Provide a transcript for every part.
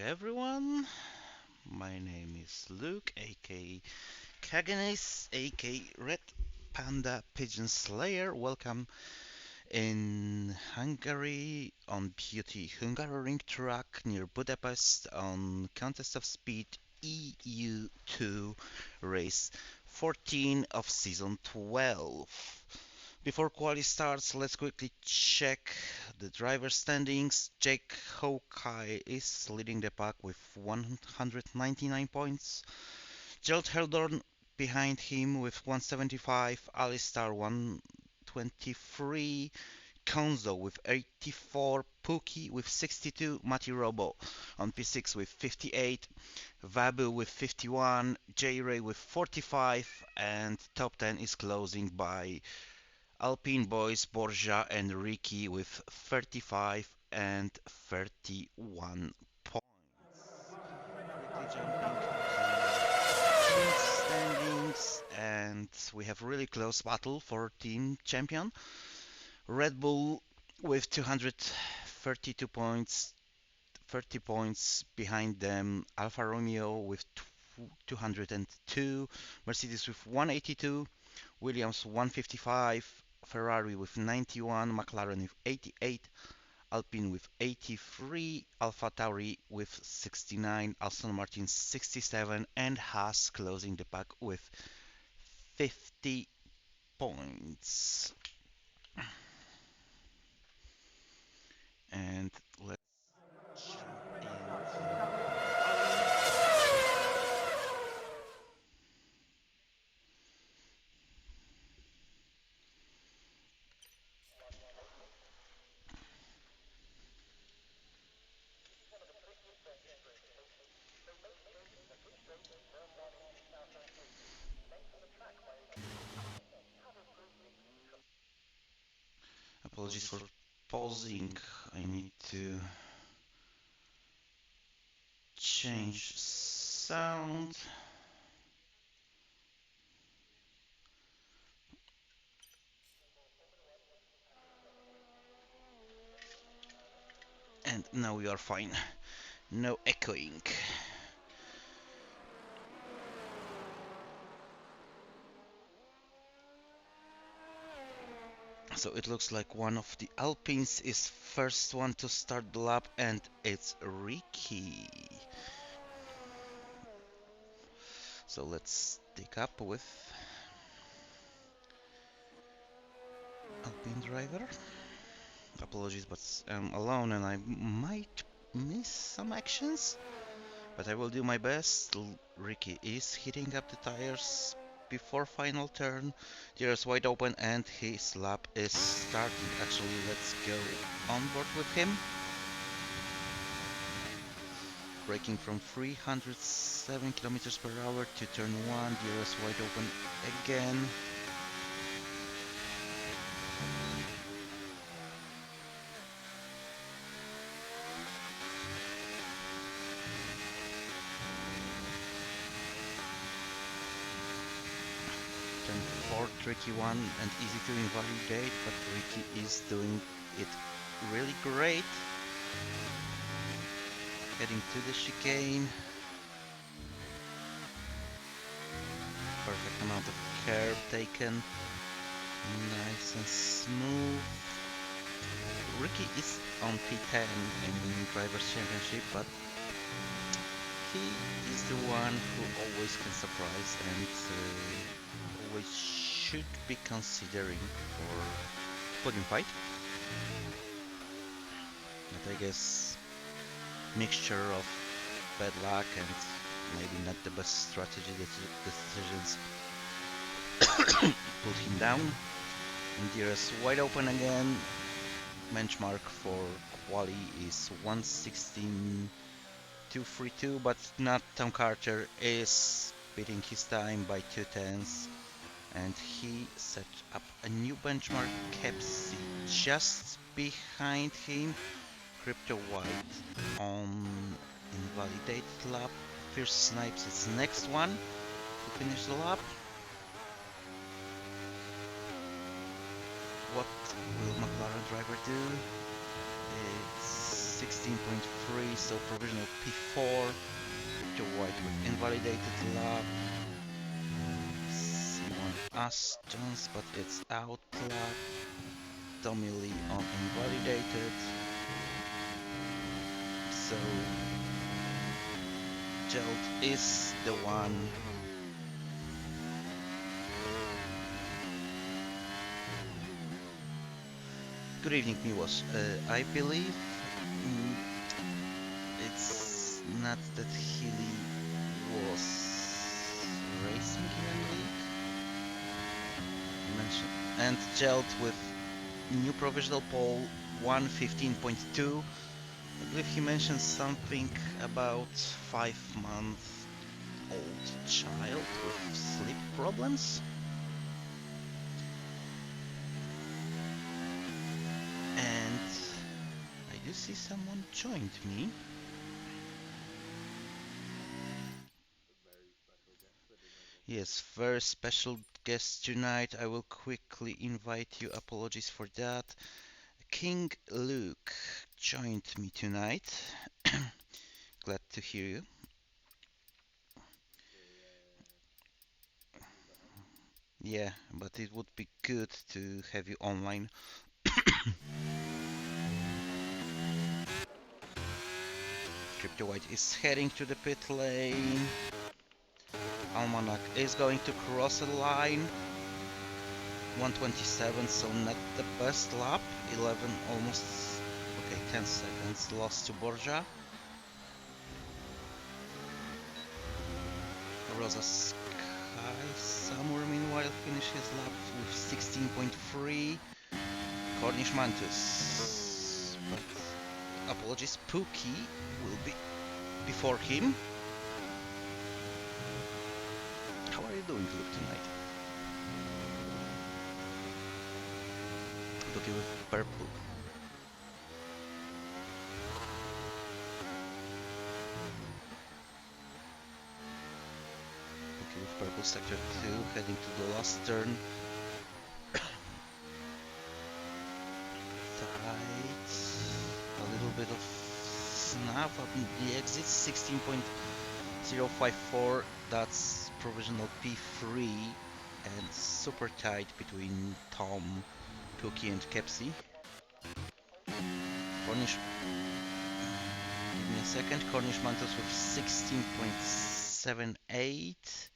everyone. My name is Luke, aka Kaganis, aka Red Panda Pigeon Slayer. Welcome in Hungary on Beauty Hungaroring track near Budapest on Contest of Speed EU2 race 14 of season 12. Before quali starts, let's quickly check the driver standings. Jake Hawkeye is leading the pack with 199 points. Gerald Heldorn behind him with 175. Alistar 123. Konzo with 84. Pookie with 62. Mati Robo on P6 with 58. Vabu with 51. J-Ray with 45. And top 10 is closing by Alpine boys Borja and Ricky with 35 and 31 points. Quickly jumping to team standings, and we have really close battle for team champion. Red Bull with 232 points, 30 points behind them. Alfa Romeo with 202, Mercedes with 182, Williams 155, Ferrari with 91, McLaren with 88, Alpine with 83, AlphaTauri with 69, Aston Martin 67, and Haas closing the pack with 50 points. And let's jump into apologies for pausing. I need to change sound. And now we are fine. No echoing. So it looks like one of the Alpines is first one to start the lap, and it's Ricky. So let's take up with Alpine driver. Apologies, but I'm alone and I might miss some actions, but I will do my best. Ricky is heating up the tires before final turn. Tires wide open and his lap is starting. Actually, let's go on board with him. Braking from 307 kilometers per hour to turn 1, DRS wide open again. Turn 4, tricky one and easy to invalidate, but Ricky is doing it really great. Heading to the chicane. Perfect amount of curve taken. Nice and smooth. Ricky is on P10 in Drivers' Championship, but he is the one who always can surprise and always should be considering for podium fight. But I guess mixture of bad luck and maybe not the best strategy decisions pulled him down. And DRS wide open again. Benchmark for quali is 1:16.232, but not Tom Carter is beating his time by 2/10, and he set up a new benchmark. Kepsi just behind him. Crypto White on invalidated lap. Fierce Snipes is next one to finish the lap. What will McLaren driver do? It's 16.3, so provisional P4. Crypto White with invalidated lap. Simon Astons, but it's out lap. Tommy Lee on invalidated. So Gelt is the one. Good evening, Miłosz. I believe it's not that Healy was racing in any league. You mentioned. And Gelt with new provisional pole 1:15.2. I believe he mentioned something about 5-month-old child with sleep problems. And I do see someone joined me. Yes, very special guest tonight. I will quickly invite you. Apologies for that. King Luke joined me tonight. Glad to hear you. Yeah, but it would be good to have you online. Crypto White is heading to the pit lane. Almanac is going to cross a line. 127, so not the best lap. 11, almost, okay, 10 seconds lost to Borja. Rosa Sky Samur meanwhile finishes lap with 16.3. Cornish Mantis, but apologies, Pookie will be before him. How are you doing, Luke, tonight? Pookie with purple. Pookie with purple sector 2, heading to the last turn. Tight. A little bit of snap up in the exit, 16.054. That's provisional P3 and super tight between Tom, Pookie and Kepsi. Cornish, give me a second, Cornish Mantos with 16.78.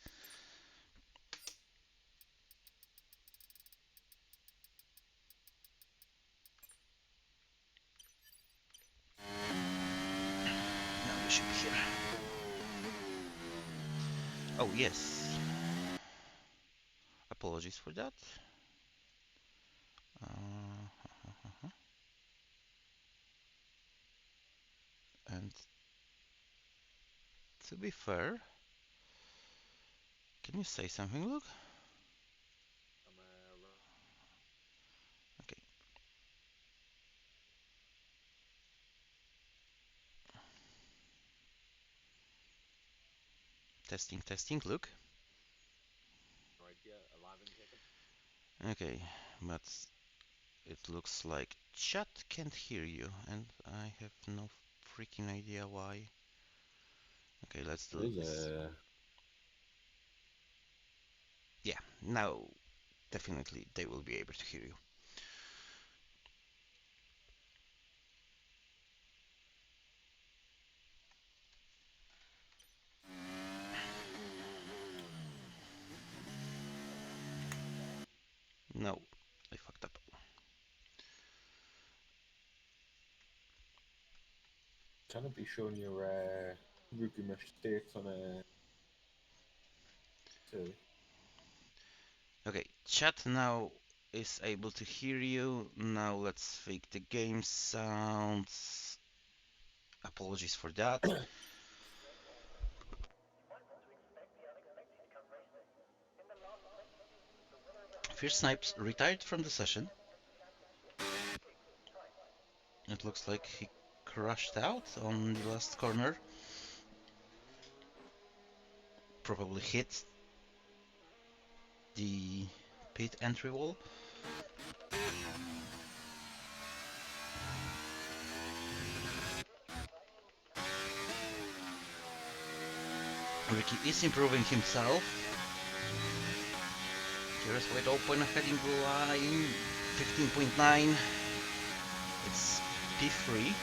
Now we should be here. Oh yes, apologies for that. And to be fair, can you say something, Luke? Okay. Testing, testing, Luke. Okay, but it looks like chat can't hear you, and I have no freaking idea why. Okay, let's delete this. Yeah, now definitely they will be able to hear you. No, I fucked up. Can it be showing your rookie mistakes on a two? Okay, chat now is able to hear you. Now let's fake the game sounds. Apologies for that. Fierce Snipes retired from the session. It looks like he crashed out on the last corner. Probably hit the pit entry wall. Ricky is improving himself. Here's wide open, heading line 15.9. It's P3.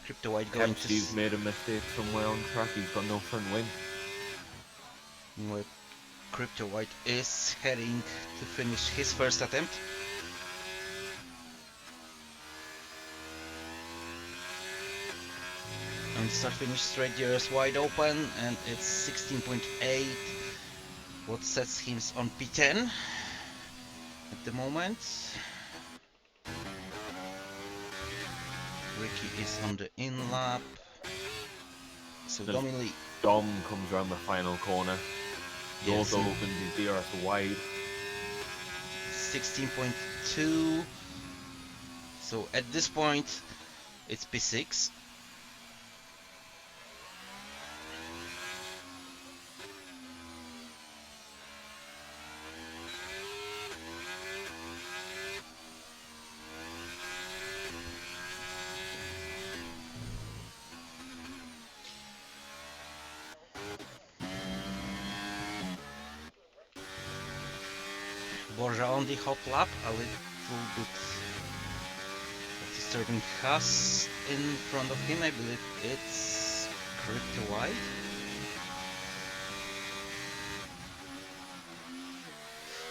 Crypto White going to. Pepsi's made a mistake somewhere on track. He's got no front wing. Crypto White is heading to finish his first attempt. And start finish straight gears wide open, and it's 16.8. What sets him on P10 at the moment. Ricky is on the in lap. So Dominic Dom comes around the final corner. He yes, also opens his DRS wide. 16.2. So at this point, it's P6. Borja on the hot lap, a little bit disturbing Haas in front of him. I believe it's Crypto White.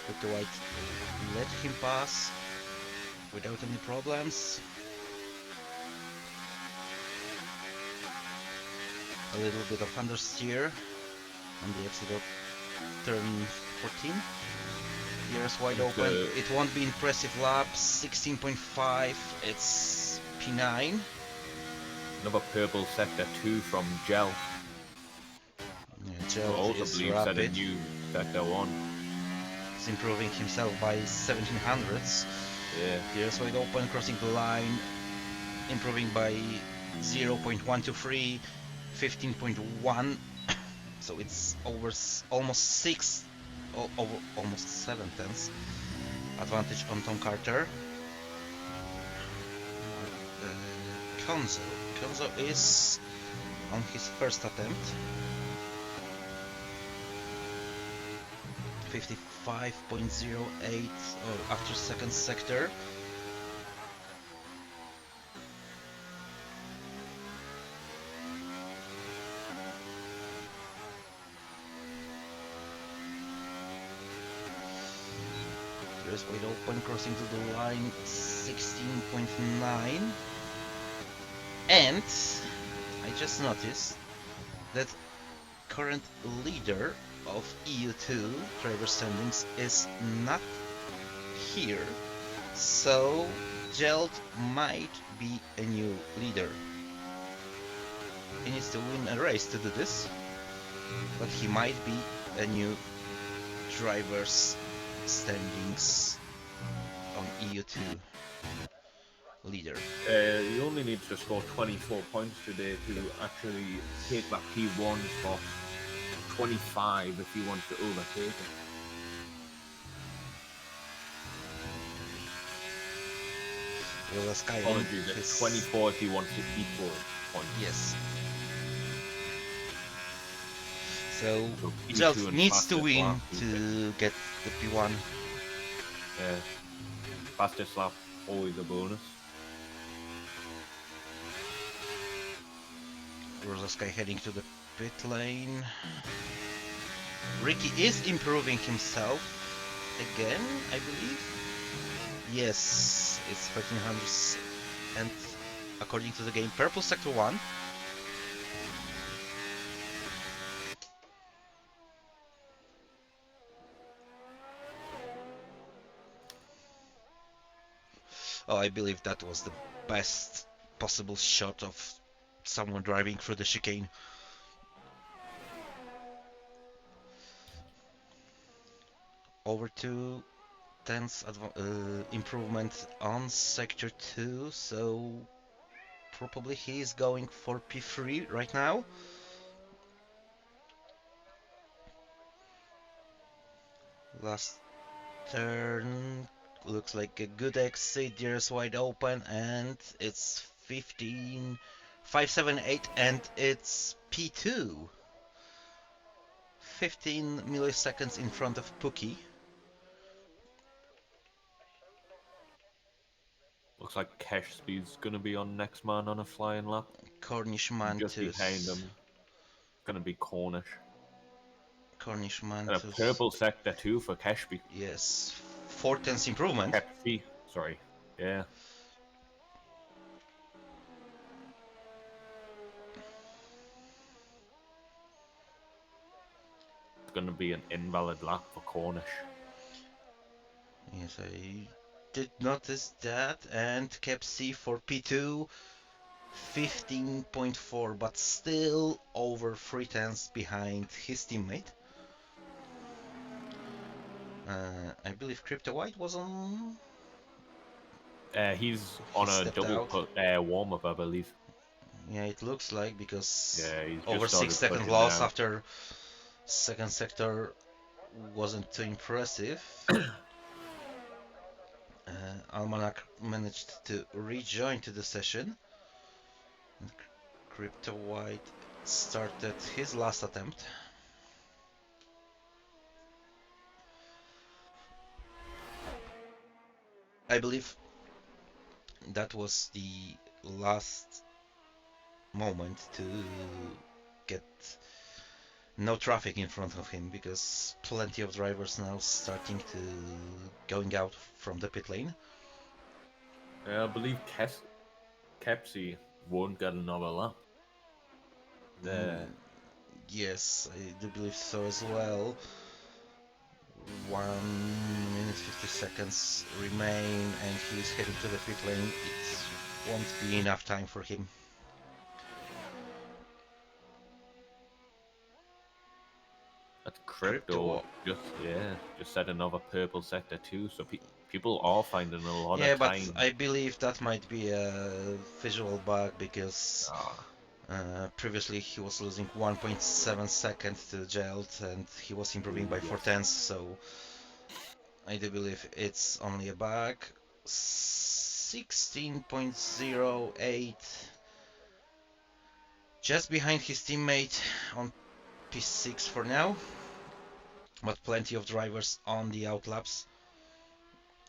Crypto White let him pass without any problems. A little bit of understeer on the exit of turn 14. Here's wide open. It won't be impressive lap. 16.5. It's P9. Another purple sector 2 from Gel. Yeah, Gel also is believes rapid. that a new sector 1. He's improving himself by 1700ths. Yeah. Here's wide open, crossing the line, improving by 0.123, 15.1. So it's over almost 6. Over almost 7 tenths advantage on Tom Carter. Konzo is on his first attempt. 55.08 after second sector. Here's wide open, crossing to the line, 16.9. And I just noticed that current leader of EU2 driver standings is not here. So Geld might be a new leader. He needs to win a race to do this, but he might be a new driver's standings on EU2 leader. He only needs to score 24 points today to actually take that P1 spot. 25 if he wants to overtake it. Well, Sky Apologies, it's 24 if he wants to equal points. Yes. So Geld needs to win to get the P1. Yeah. Fastest lap, always a bonus. Sky heading to the pit lane. Ricky is improving himself again, I believe. Yes, it's 1300 and according to the game, purple sector 1. Oh, I believe that was the best possible shot of someone driving through the chicane. Over 2 tenths improvement on sector 2, so probably he is going for P3 right now. Last turn, looks like a good exit. There's wide open, and it's 15.578, and it's P2. 15 milliseconds in front of Pookie. Looks like Cash Speed's gonna be on next man on a flying lap. Cornish Just behind Mantis. him, gonna be Cornish. Cornish And a Mantis. purple sector too for Cashby. Yes, 4 tenths improvement. Pepsi, sorry. Yeah. It's gonna be an invalid lap for Cornish. Yes, I did notice that. And Cap C for P2, 15.4, but still over 3 tenths behind his teammate. I believe Crypto White was on. He's He on a stepped double out. warm up, I believe. Yeah, it looks like, because Yeah, he's over just 6 second pushing loss now. after second sector wasn't too impressive. Almanac managed to rejoin to the session. And Crypto White started his last attempt. I believe that was the last moment to get no traffic in front of him, because plenty of drivers now starting to going out from the pit lane. Yeah, I believe Kepsi won't get another lap. Yes, I do believe so as well. 1 minute 50 seconds remain, and he's heading to the pit lane. It won't be enough time for him. That's Crypto. Just set another purple sector too. So people are finding a lot of Yeah, but time. I believe that might be a visual bug, because previously he was losing 1.7 seconds to Gelt, and he was improving by 4 tenths, so I do believe it's only a bug. 16.08, just behind his teammate on P6 for now, but plenty of drivers on the outlaps.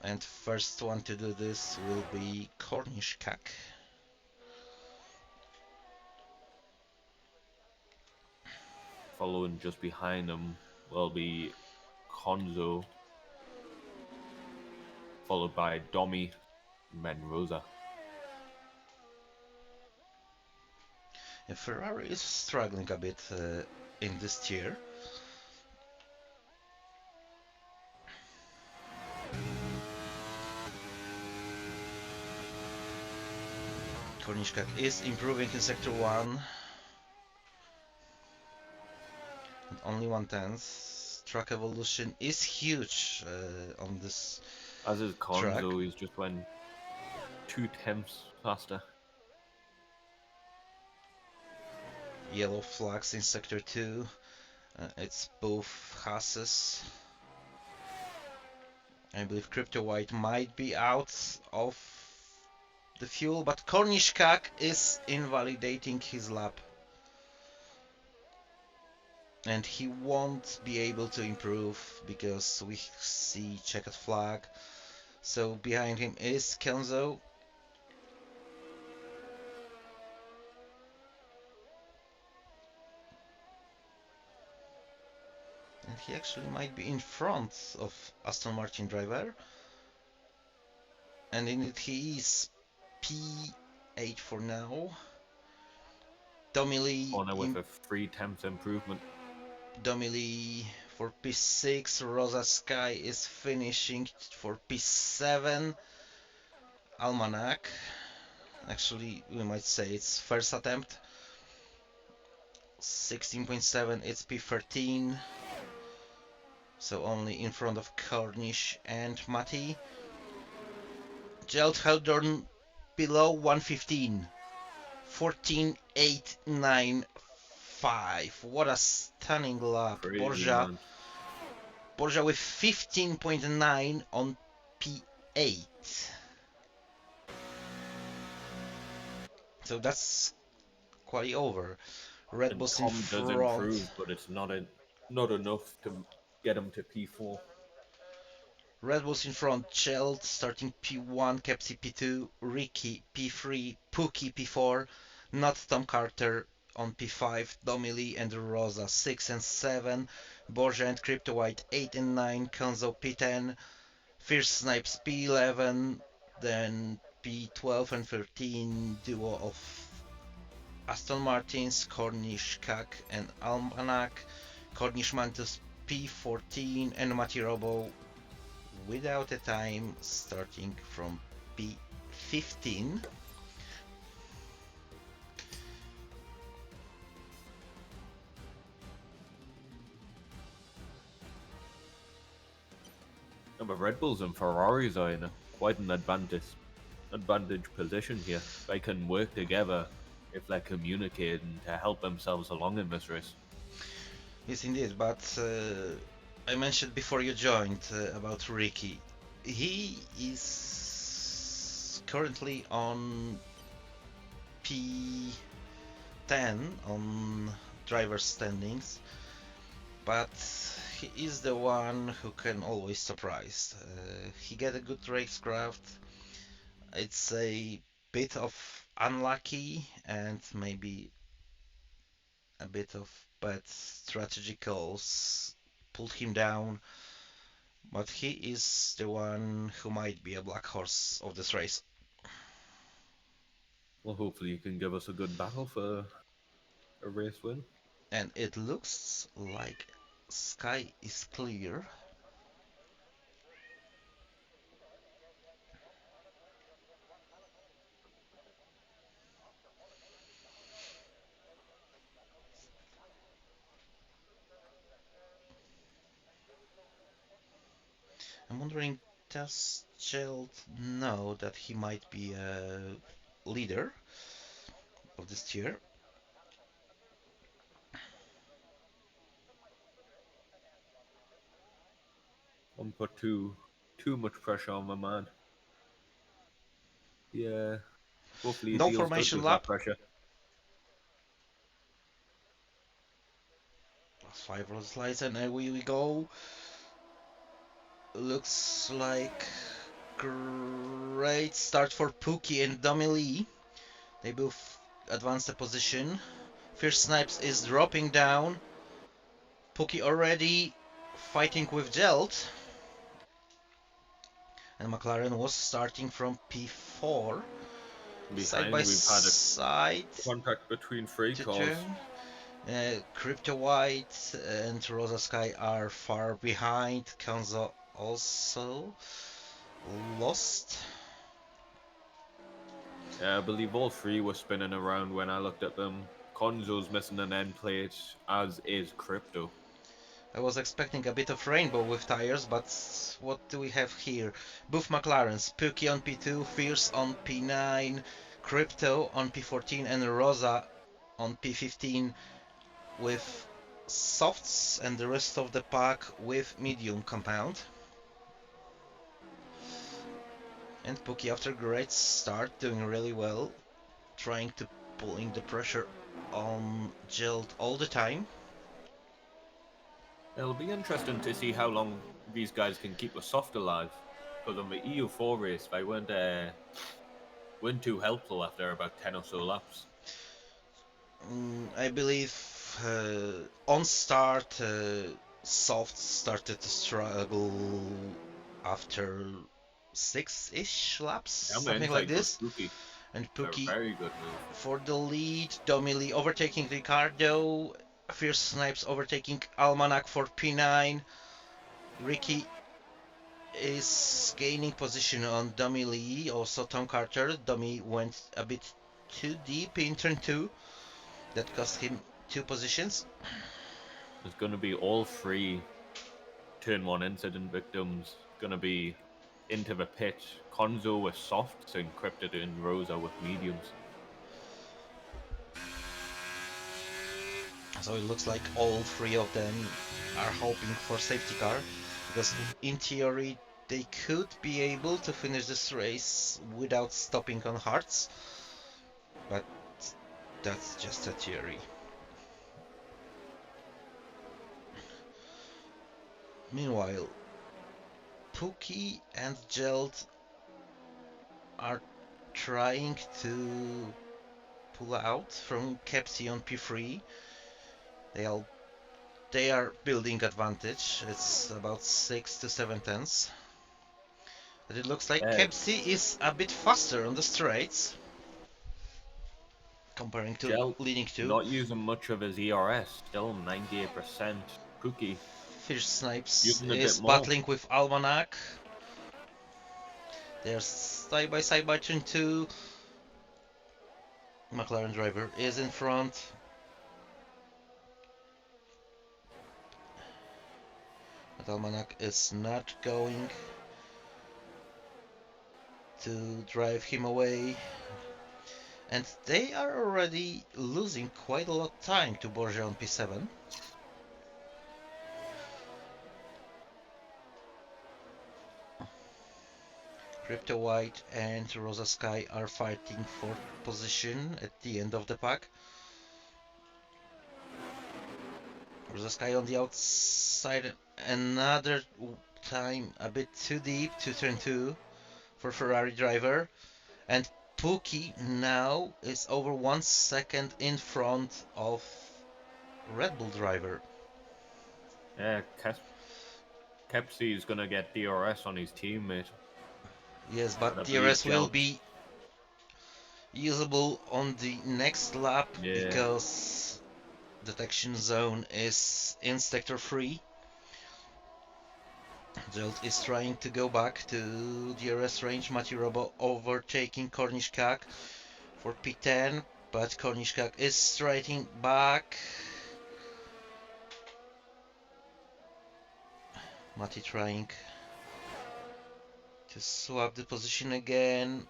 And first one to do this will be Cornish Kak. Following just behind him will be Konzo, followed by Domi Menrosa. Ferrari is struggling a bit in this tier. Cornish Kak is improving in Sector 1. Only 1/10. Track evolution is huge on this As is track. Konzo, he's just went 2 tenths faster. Yellow flags in Sector 2. It's both Hasses. I believe Crypto White might be out of the fuel, but Cornish Kak is invalidating his lap. And he won't be able to improve, because we see checkered flag. So behind him is Kenzo. And he actually might be in front of Aston Martin driver. And in it he is P8 for now. Domily Corner with a 3 tenths improvement. Domily for P6. Rosa Sky is finishing for P7. Almanac, actually we might say it's first attempt. 16.7, it's P13. So only in front of Cornish and Matti. Gelt Heldorn below 115. 14.895. What a stunning lap. Crazy, Borja man. with 15.9 on 8. So that's quite over. Red And Bull's in Tom does front. improve, but it's not enough to get him to P4. Red Bull's in front. Cheld starting P1, Kepsi P2, Ricky P3, Pookie P4, not Tom Carter on P5, Domily and Rosa 6 and 7, Borja and Crypto White 8 and 9, Konzo P10, Fierce Snipes P11, then P12 and 13, duo of Aston Martins, Cornish Cack and Almanac, Cornish Mantus P14 and Mati Robo without a time starting from P15. No, but Red Bulls and Ferraris are in quite an advantage position here. They can work together if they're communicating to help themselves along in this race. Yes, indeed, but I mentioned before you joined about Ricky. He is currently on P10 on driver standings, but he is the one who can always surprise. He get a good racecraft. It's a bit of unlucky and maybe a bit of bad strategicals pulled him down, but he is the one who might be a black horse of this race. Well, hopefully you can give us a good battle for a race win. And it looks like sky is clear. I'm wondering, does Gerald know that he might be a leader of this tier? Don't put too much pressure on my man. Yeah, hopefully he No deals good formation with that lap. pressure. Plus 5 roll slides and away we go. Looks like great start for Pookie and Domily. They both advance the position. Fierce Snipes is dropping down. Pookie already fighting with Gelt. And McLaren was starting from P4. Side by Behind, we've had a side contact between three to cars. turn. Crypto White and Rosa Sky are far behind. Kanzo also lost. Yeah, I believe all three were spinning around when I looked at them. Konzo's missing an end plate, as is Crypto. I was expecting a bit of rainbow with tires, but what do we have here? Both McLarens, Pookie on P2, Fierce on P9, Crypto on P14 and Rosa on P15 with softs and the rest of the pack with medium compound. And Pookie after great start, doing really well, trying to pulling the pressure on Jilt all the time. It'll be interesting to see how long these guys can keep the soft alive. Because on the EU4 race, they weren't too helpful after about 10 or so laps. I believe on start Soft started to struggle after 6-ish laps, Down the something like inside goes this. Pookie. And A Pookie very good move. for the lead, Domily overtaking Ricardo, Fierce Snipes overtaking Almanac for P9. Ricky is gaining position on Domily, also Tom Carter. Domi went a bit too deep in turn 2. That cost him 2 positions. There's going to be all three turn 1 incident victims going to be into the pit. Konzo with softs and Cryptid and Rosa with mediums. So it looks like all 3 of them are hoping for safety car, because in theory they could be able to finish this race without stopping on hards, but that's just a theory. Meanwhile, Pookie and Geld are trying to pull out from Kepsi on P3. They are building advantage. It's about 6 to 7 tenths. But it looks like Kepsi is a bit faster on the straights comparing to Gel leading two. not using much of his ERS, still 98%. Pookie Fish Snipes using a bit is more. battling with Almanac. They're side by side between two. McLaren driver is in front. But Almanac is not going to drive him away. And they are already losing quite a lot of time to Borgia on P7. Crypto White and Rosa Sky are fighting for position at the end of the pack. Rosa Sky on the outside, another time a bit too deep to turn 2 for Ferrari driver. And Pookie now is over 1 second in front of Red Bull driver. Yeah, Kepsi is going to get DRS on his teammate. Yes, but And I believe DRS will Gel. be usable on the next lap Yeah. because detection zone is in sector 3. Gelt is trying to go back to DRS range. Mati Robo overtaking Kornischkak for P10, but Kornischkak is striking back. Mati trying to swap the position again,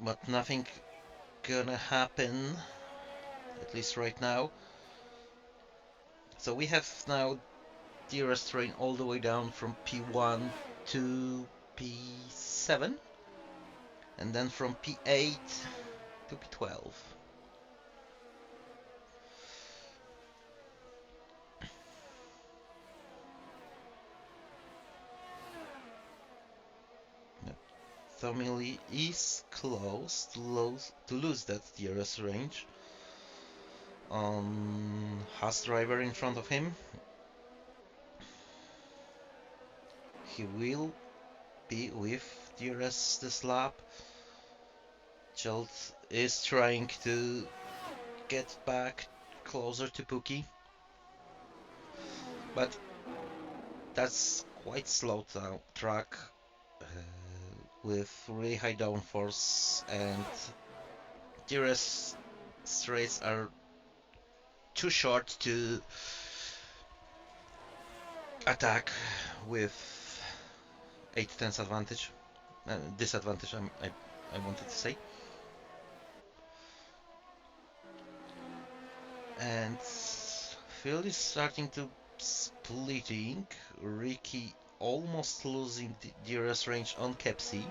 but nothing gonna happen, at least right now. So we have now DRS train all the way down from P1 to P7, and then from P8 to P12. Tommy is close to lose that DRS range on Haas driver in front of him. He will be with DRS this lap. Chelt is trying to get back closer to Pookie, but that's quite slow track with really high downforce, and DRS straights are too short to attack with 8 tenths advantage. Disadvantage, I wanted to say. And field is starting to splitting. Ricky almost losing the DRS range on Kepsi.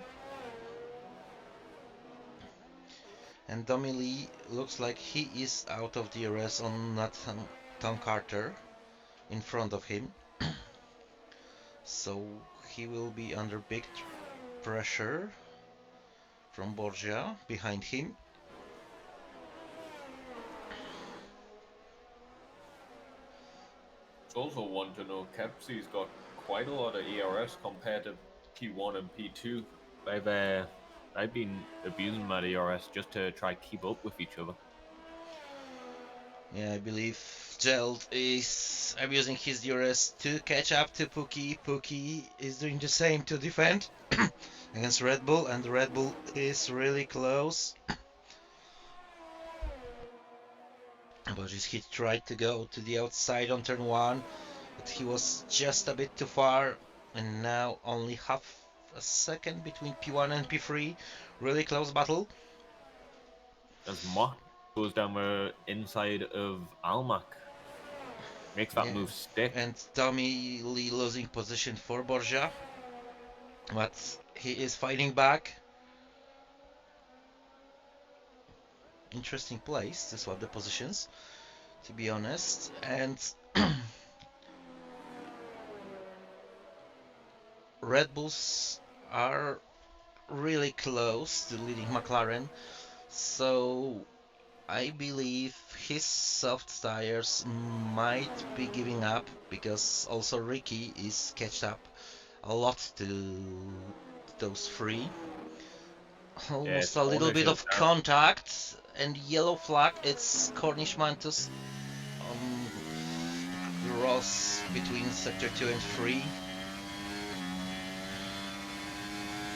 And Domi Lee looks like he is out of DRS on Nathan Tom Carter in front of him. So he will be under big pressure from Borgia behind him. It's also one to know Kepsi's got quite a lot of ERS compared to P1 and P2. I've been abusing my ERS just to try keep up with each other. Yeah, I believe Geld is abusing his DRS to catch up to Pookie. Pookie is doing the same to defend against Red Bull, and Red Bull is really close. But he tried to go to the outside on turn 1, but he was just a bit too far, and now only half a second between P1 and P3. Really close battle. As Mott goes down the inside of Almac. Makes that move stick. And Tommy Lee losing position for Borgia. but he is fighting back. Interesting place to swap the positions, to be honest. And Red Bulls are really close to leading McLaren, so I believe his soft tires might be giving up because also Ricky is catched up a lot to those three. Yeah, Almost a little Cornish bit is of down. contact and yellow flag. It's Cornish Mantus on Ross between sector 2 and 3.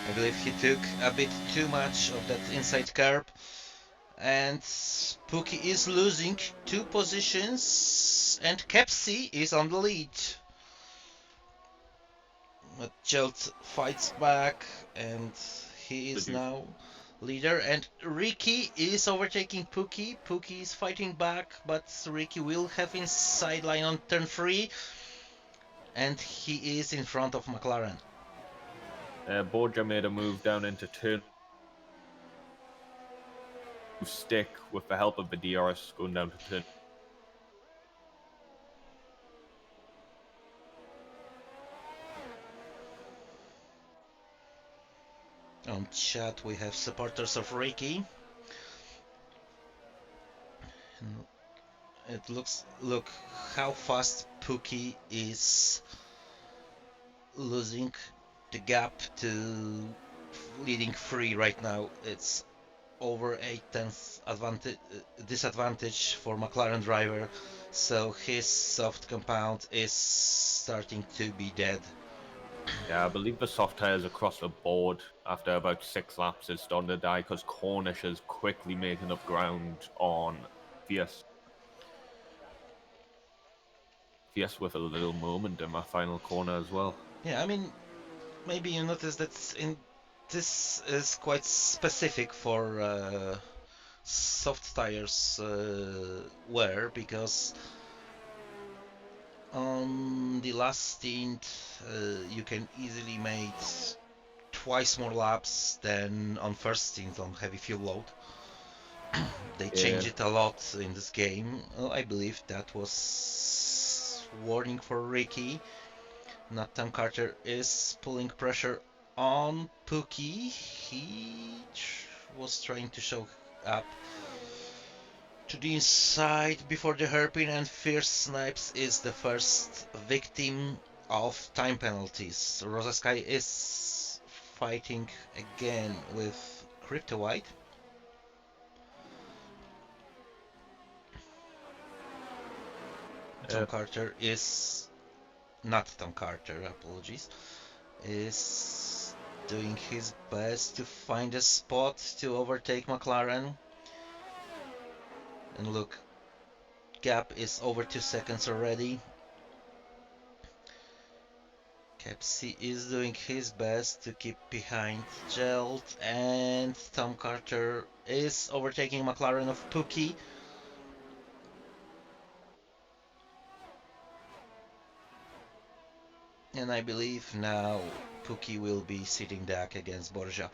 I believe he took a bit too much of that inside curb, and Pookie is losing 2 positions, and Kepsi is on the lead. But Jelt fights back, and he is Did you? now leader. And Ricky is overtaking Pookie. Pookie is fighting back, but Ricky will have inside line on turn 3, and he is in front of McLaren. Borja made a move down into turn stick with the help of the DRS going down to turn. On chat we have supporters of Ricky. And it look how fast Pookie is losing the gap to leading 3 right now. It's over 8 tenths advantage disadvantage for McLaren driver, so his soft compound is starting to be dead. Yeah, I believe the soft tires across the board after about 6 laps is starting to die because Cornish is quickly making up ground on Fierce. Fierce with a little moment in my final corner as well. Yeah, I mean, maybe you notice that in this is quite specific for soft tires wear, because on the last stint you can easily make twice more laps than on first stint on heavy fuel load. They Yeah, changed it a lot in this game. I believe that was warning for Ricky. Nathan Carter is pulling pressure on Pookie. He was trying to show up to the inside before the hairpin, and Fierce Snipes is the first victim of time penalties. Rosa Sky is fighting again with Crypto White. Tom uh, Carter is not Tom Carter, apologies, is doing his best to find a spot to overtake McLaren. And look, gap is over 2 seconds already. Kepsi is doing his best to keep behind Gelt, and Tom Carter is overtaking McLaren of Pookie. And I believe now Pookie will be sitting back against Borja.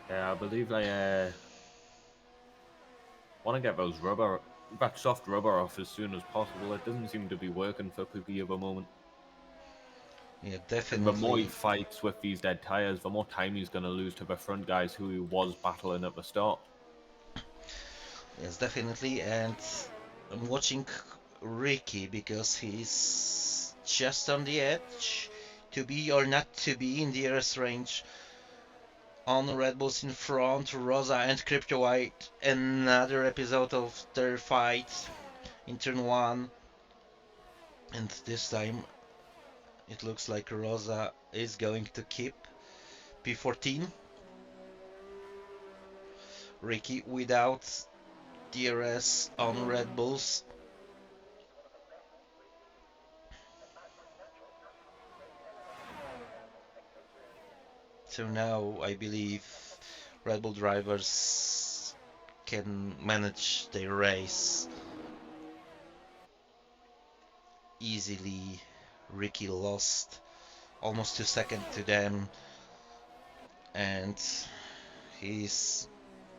yeah, I believe I want to get that soft rubber off as soon as possible. It doesn't seem to be working for Pookie at the moment. Yeah, And the more he definitely. fights with these dead tires, the more time he's going to lose to the front guys who he was battling at the start. Yes, definitely. And I'm watching Ricky because he's just on the edge to be or not to be in the RS range. On Red Bulls in front, Rosa and Crypto White. Another episode of their fight in turn 1. And this time it looks like Rosa is going to keep P14. Ricky without DRS on Red Bulls. So now I believe Red Bull drivers can manage their race easily. Ricky lost almost 2 seconds to them, and he's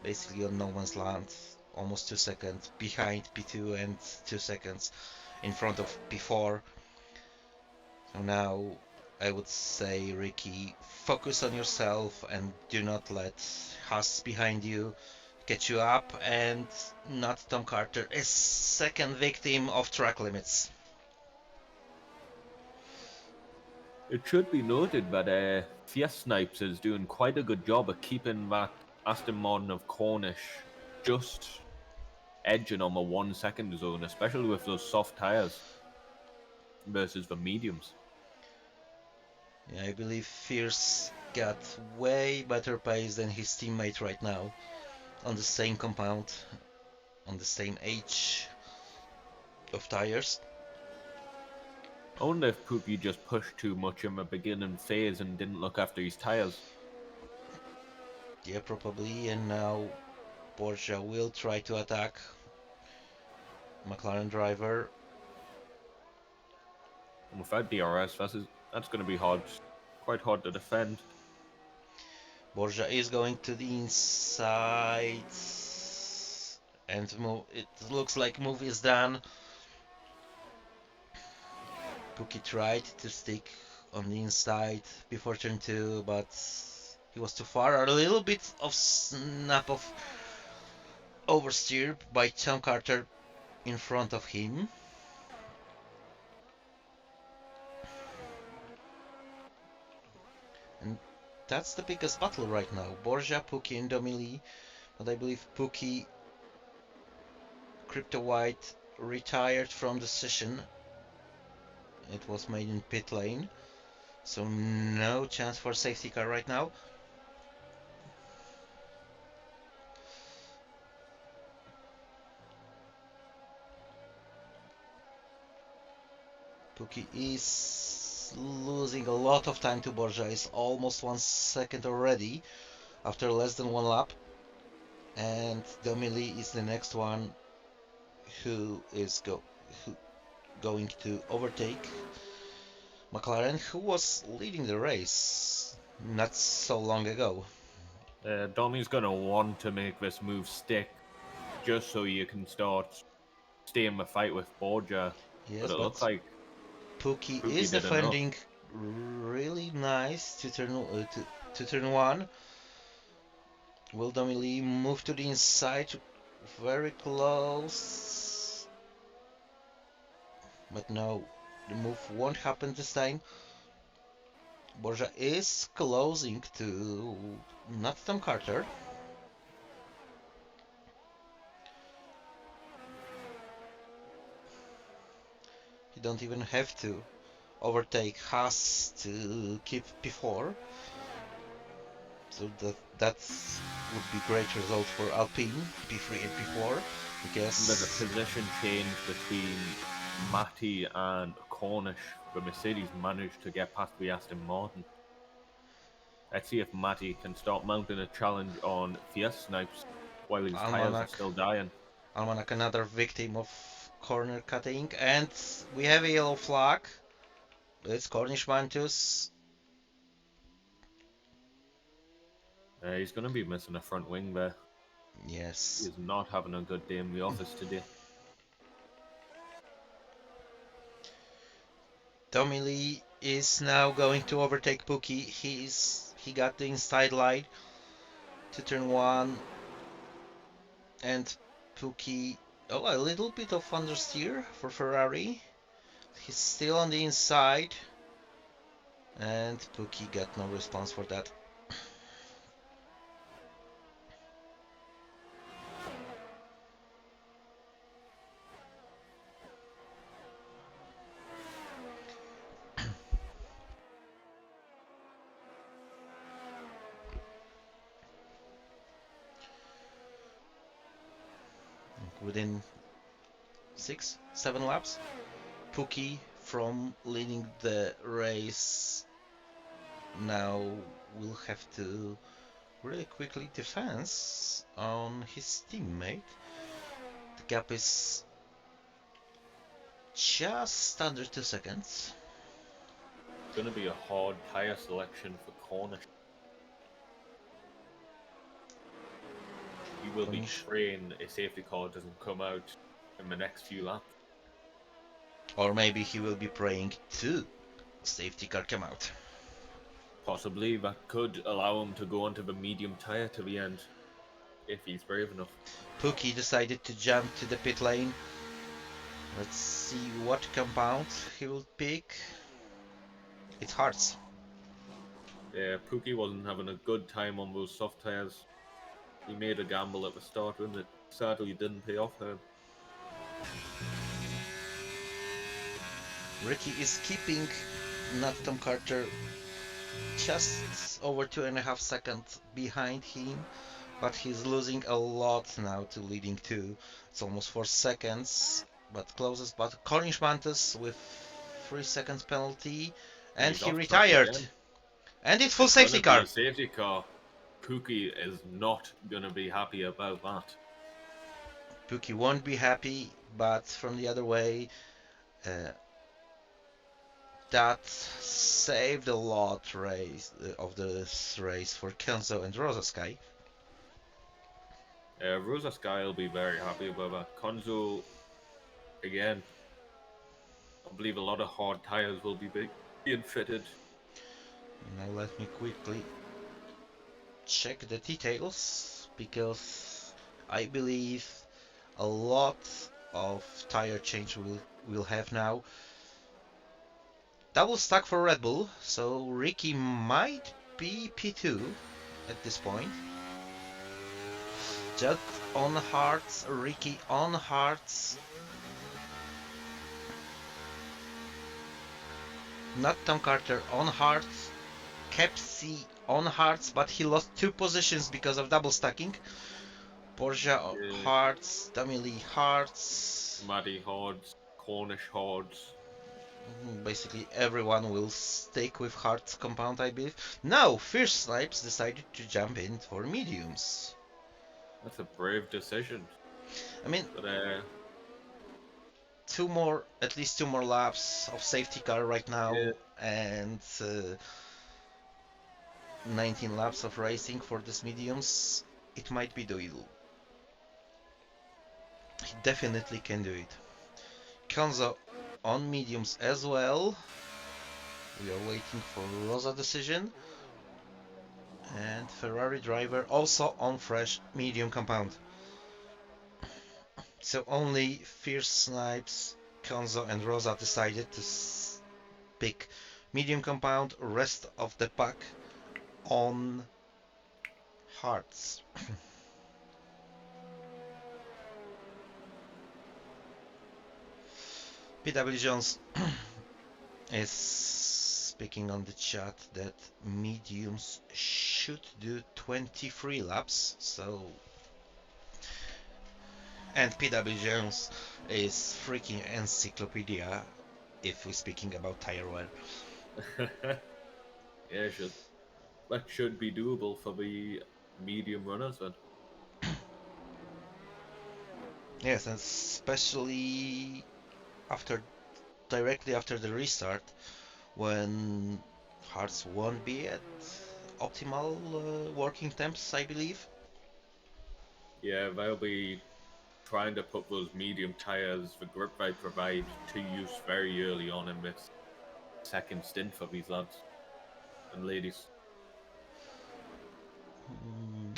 basically on no man's land, almost 2 seconds behind P2 and 2 seconds in front of P4. So now I would say, Ricky, focus on yourself and do not let Haas behind you catch you up, and not Tom Carter, a second victim of track limits. It should be noted that Fierce Snipes is doing quite a good job of keeping that Aston Martin of Cornish just edging on the 1 second zone, especially with those soft tyres versus the mediums. Yeah, I believe Fierce got way better pace than his teammate right now on the same compound, on the same age of tires. I wonder if Poopy just pushed too much in the beginning phase and didn't look after his tyres. Yeah, probably, and now Porsche will try to attack McLaren driver. And without DRS, that's going to be hard, quite hard to defend. Borja is going to the inside, and move. It looks like move is done. Pookie tried to stick on the inside before turn 2, but he was too far. A little bit of snap of oversteer by Tom Carter in front of him. And that's the biggest battle right now. Borja, Pookie and Domili. But I believe Pookie, Crypto White, retired from the session. It was made in pit lane. So no chance for safety car right now. Pookie is losing a lot of time to Borja. It's almost 1 second already after less than one lap. And Domili is the next one who is going to overtake McLaren, who was leading the race not so long ago. Domi's going to want to make this move stick just so you can start staying the fight with Borja. Yes, but it looks like Pookie Pookie is did enough. defending really nice to turn 1. Will Domili move to the inside? Very close. But no, the move won't happen this time. Borja is closing to not Tom Carter. You don't even have to overtake Haas to keep P4. So that would be great result for Alpine, P3 and P4. Because there's a position change between Matty and Cornish. The Mercedes managed to get past the Aston Martin. Let's see if Matty can start mounting a challenge on Fierce Snipes while his tyres are still dying. Almanac, another victim of corner cutting, and we have a yellow flag. It's Cornish Mantus. He's going to be missing a front wing there. Yes. He's not having a good day in the office today. Domili is now going to overtake Pookie. He got the inside line to turn 1, and Pookie, a little bit of understeer for Ferrari. He's still on the inside, and Pookie got no response for that. Within 6-7 laps, Pookie, from leading the race, now will have to really quickly defense on his teammate. The gap is just under 2 seconds. going to be a hard tyre selection for Cornish. He will be Cornish. praying a safety car doesn't come out in the next few laps. Or maybe he will be praying to safety car come out. Possibly that could allow him to go onto the medium tyre to the end, if he's brave enough. Pookie decided to jump to the pit lane. Let's see what compound he will pick. It's Hearts. Yeah, Pookie wasn't having a good time on those soft tyres. He made a gamble at the start, and it sadly didn't pay off him. Ricky is keeping not Tom Carter just over 2.5 seconds behind him, but he's losing a lot now to leading two. It's almost 4 seconds, but closest. But Cornish Mantis with 3 seconds penalty, and He's he off track retired. again. And it's full It's safety gonna be car. a safety car. Pookie is not gonna be happy about that. Pookie won't be happy, but from the other way, that saved a lot of this race for Kenzo and Rosa Sky. Rosa Sky will be very happy about that. Konzo, again, I believe a lot of hard tyres will be being fitted. Now let me quickly check the details, because I believe a lot of tire change will have now. Double stack for Red Bull, so Ricky might be P2 at this point. Judd on Hearts, Ricky on Hearts. Not Tom Carter on Hearts. Kepsi on Hearts, but he lost 2 positions because of double stacking. Porsche Hearts, Damili Hearts. Maddie Hards, Cornish Hards. Basically everyone will stick with Hearts compound, I believe. Now Fierce Snipes decided to jump in for mediums. That's a brave decision. I mean, But at least two more laps of safety car right now, yeah. and 19 laps of racing for these mediums. It might be doable. He definitely can do it. Konzo on mediums as well. We are waiting for Rosa decision. And Ferrari driver also on fresh medium compound. So only Fierce Snipes, Konzo and Rosa decided to pick medium compound. Rest of the pack on Hearts. PW Jones is speaking on the chat that mediums should do 23 laps, so... And PW Jones is freaking encyclopedia if we're speaking about tire wear. Yeah, that should be doable for the medium runners then. Yes, and especially directly after the restart, when Hearts won't be at optimal working temps, I believe. Yeah, they'll be trying to put those medium tyres, the grip they provide, to use very early on in this second stint for these lads and ladies.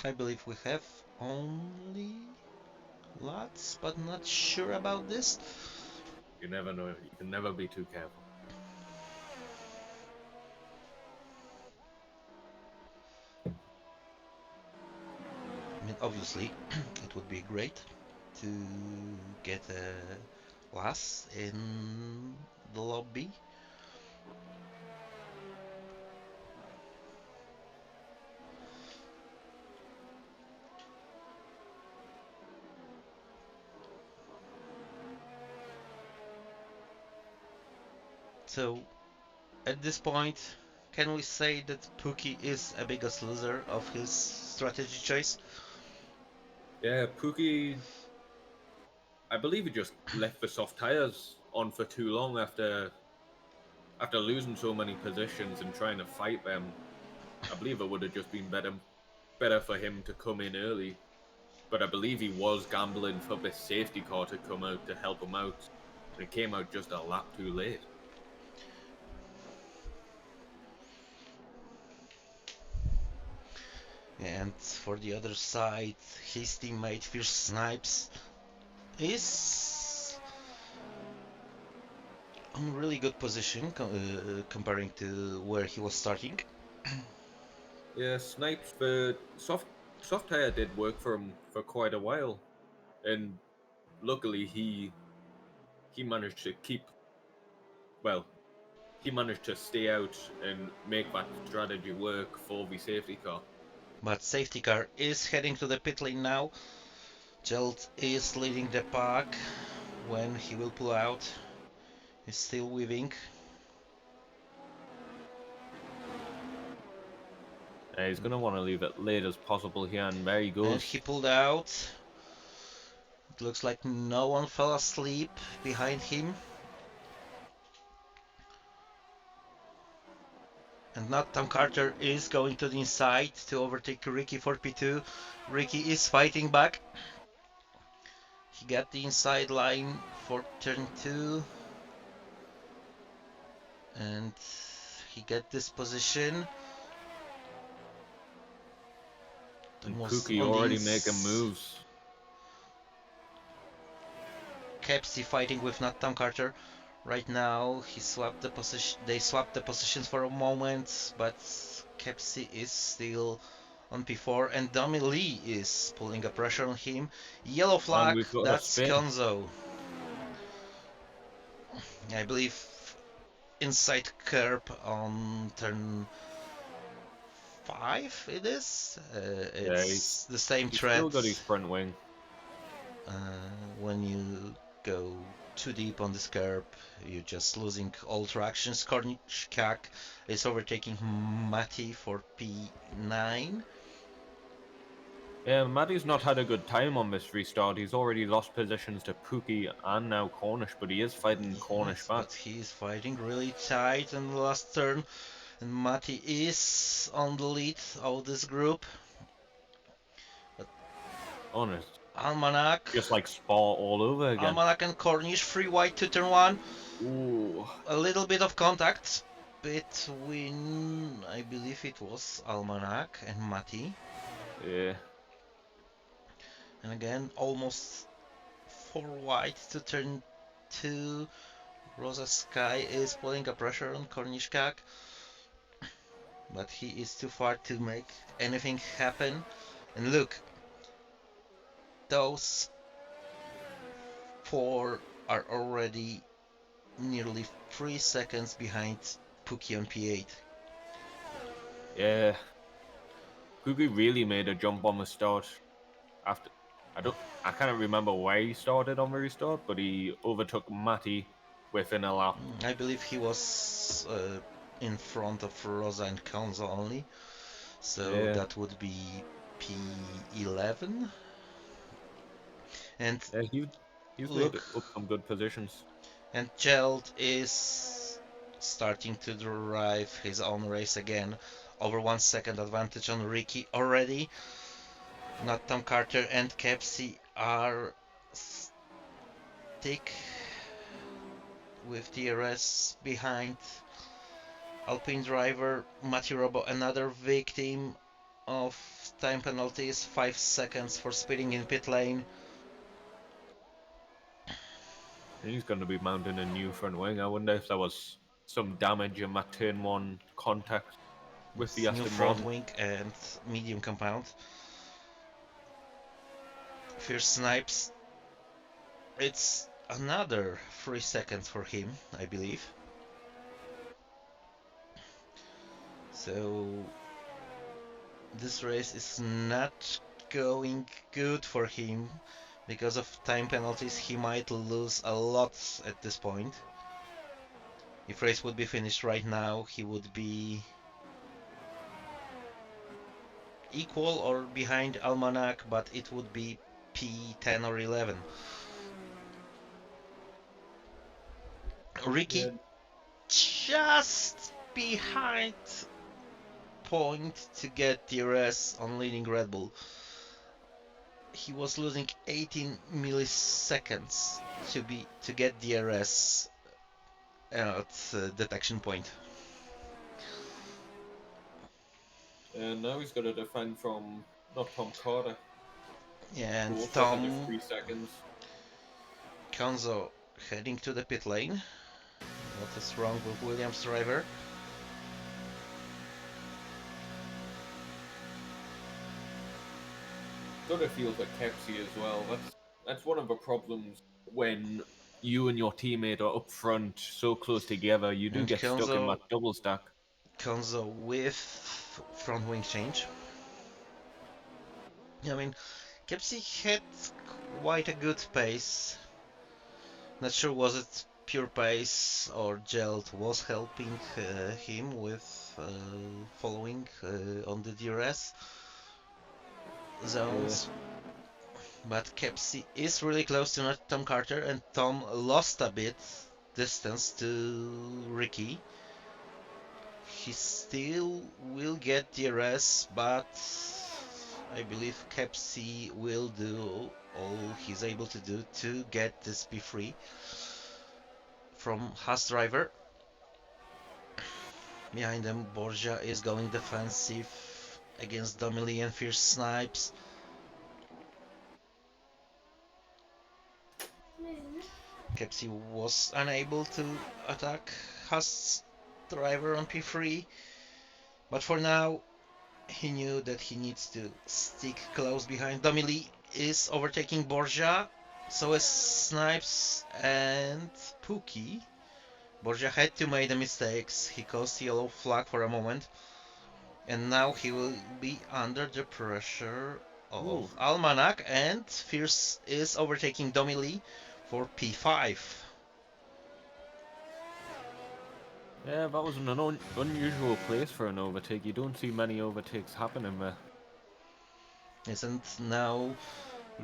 I believe we have only lads, but not sure about this. You never know. You can never be too careful. I mean, obviously, it would be great to get a lass in the lobby. So, at this point, can we say that Pookie is a biggest loser of his strategy choice? Yeah, Pookie, I believe he just left the soft tyres on for too long after after losing so many positions and trying to fight them, I believe it would have just been better for him to come in early. But I believe he was gambling for this safety car to come out to help him out, and it came out just a lap too late. And for the other side, his teammate Fierce Snipes is in really good position comparing to where he was starting. Yeah, Snipes, the soft tire did work for him for quite a while, and luckily he managed to he managed to stay out and make that strategy work for the safety car. But safety car is heading to the pit lane now. Gelt is leading the pack. When he will pull out, he's still weaving. He's going to want to leave it late as possible here, and there he goes. And he pulled out. It looks like no one fell asleep behind him. And not Tom Carter is going to the inside to overtake Ricky for P2. Ricky is fighting back. He got the inside line for turn 2. And he got this position. And Pookie already making moves. Kepsi fighting with not Tom Carter. Right now, he swapped the position. They swapped the positions for a moment, but Kepsi is still on P4, and Dummy Lee is pulling a pressure on him. Yellow flag. That's Konzo. I believe inside curb on turn 5. It is. It's the same he's thread. Still got his front wing. When you go too deep on this curb, you're just losing all tractions. Kornichkak is overtaking Matty for P9. Yeah, Matty's not had a good time on this restart. He's already lost positions to Pookie and now Cornish, but he is fighting Cornish back. But he's fighting really tight in the last turn, and Matty is on the lead of this group. But honest. Almanac. Just like Spa all over again. Almanac and Cornish, free wide to turn 1. Ooh. A little bit of contact between, I believe it was Almanac and Matty. Yeah. And again, almost 4 wide to turn 2. Rosa Sky is putting a pressure on Kornichkak, but he is too far to make anything happen. And look, those 4 are already nearly 3 seconds behind Pookie on P8. Yeah. Pookie really made a jump on the start. After I can't remember where he started on the restart, but he overtook Matty within a lap. I believe he was in front of Rosa and Konzo only, so that would be P11. And yeah, he's made up some good positions. And Gelt is starting to drive his own race again. Over 1 second advantage on Ricky already. Not Tom Carter and Kepsi are stick with DRS behind. Alpine driver Matthew Robo, another victim of time penalties, 5 seconds for speeding in pit lane. He's going to be mounting a new front wing. I wonder if there was some damage in that turn 1 contact with the Aston New front wing and medium compound. Fierce Snipes. It's another 3 seconds for him, I believe. So this race is not going good for him. Because of time penalties, he might lose a lot at this point. If race would be finished right now, he would be equal or behind Almanac, but it would be P10 or 11. Ricky just behind point to get DRS on leading Red Bull. He was losing 18 milliseconds to get DRS at detection point. And now he's got to defend from not Tom Carter. Yeah, and Both under Tom 3 seconds. Konzo heading to the pit lane. What is wrong with Williams' driver? Got to feel for Kepsi as well. That's one of the problems when you and your teammate are up front so close together. You do And get stuck in that double stack. Konzo with front wing change. I mean, Kepsi had quite a good pace. Not sure was it pure pace or Gelt was helping him with following on the DRS zones. But Kepsi is really close to Tom Carter, and Tom lost a bit distance to Ricky. He still will get DRS, but I believe Kepsi will do all he's able to do to get this P3 from Haas driver. Behind them, Borja is going defensive against Domily and Fierce Snipes. Kepsi was unable to attack Haas driver on P3, but for now he knew that he needs to stick close behind. Domily is overtaking Borja, so is Snipes and Pookie. Borja had to make the mistakes. He caused yellow flag for a moment, and now he will be under the pressure of Almanac, and Fierce is overtaking Domily for P5. Yeah, that was an unusual place for an overtake. You don't see many overtakes happening there. Isn't now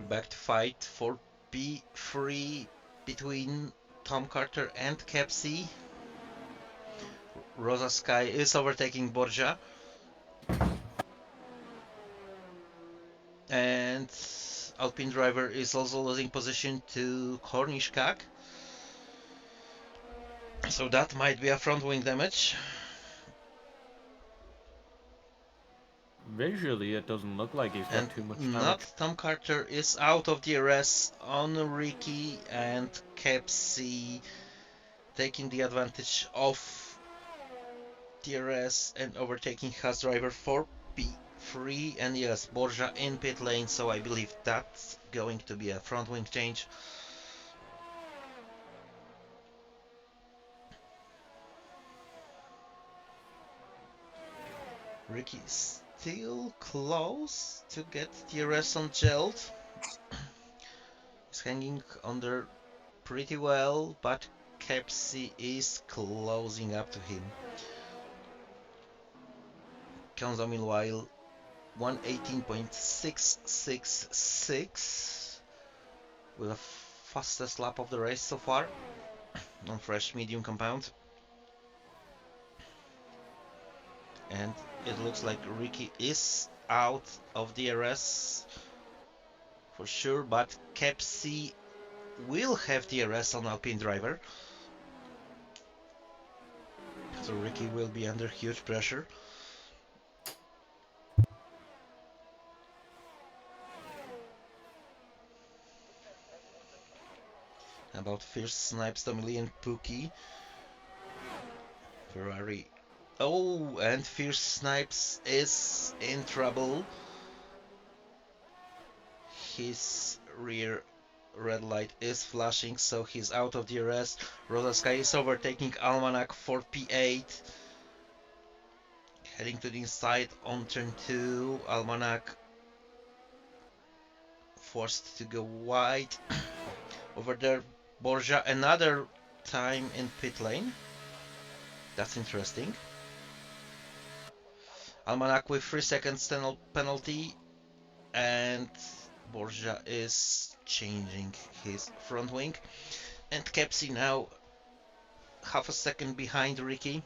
back to fight for P3 between Tom Carter and Kepsi. Rosa Sky is overtaking Borja. And Alpine driver is also losing position to Cornish Kak. So that might be a front wing damage. Visually, it doesn't look like he's got too much damage. Not Tom Carter is out of DRS on Ricky, and Kepsi taking the advantage of DRS and overtaking Haas driver for P3. And yes, Borja in pit lane, so I believe that's going to be a front wing change. Ricky still close to get DRS on Gelt. He's hanging on there pretty well, but Kepsi is closing up to him. Konzo meanwhile 118.666 with the fastest lap of the race so far on fresh medium compound. And it looks like Ricky is out of DRS for sure, but Kepsi will have DRS on Alpine driver. So Ricky will be under huge pressure. About Fierce Snipes, Domily and Pookie. Ferrari. Oh, and Fierce Snipes is in trouble. His rear red light is flashing, so he's out of DRS. Rosa Sky is overtaking Almanac for P8. Heading to the inside on turn 2. Almanac forced to go wide. Over there, Borja another time in pit lane. That's interesting. Almanac with 3 seconds penalty, and Borja is changing his front wing. And Kepsi now half a second behind Ricky.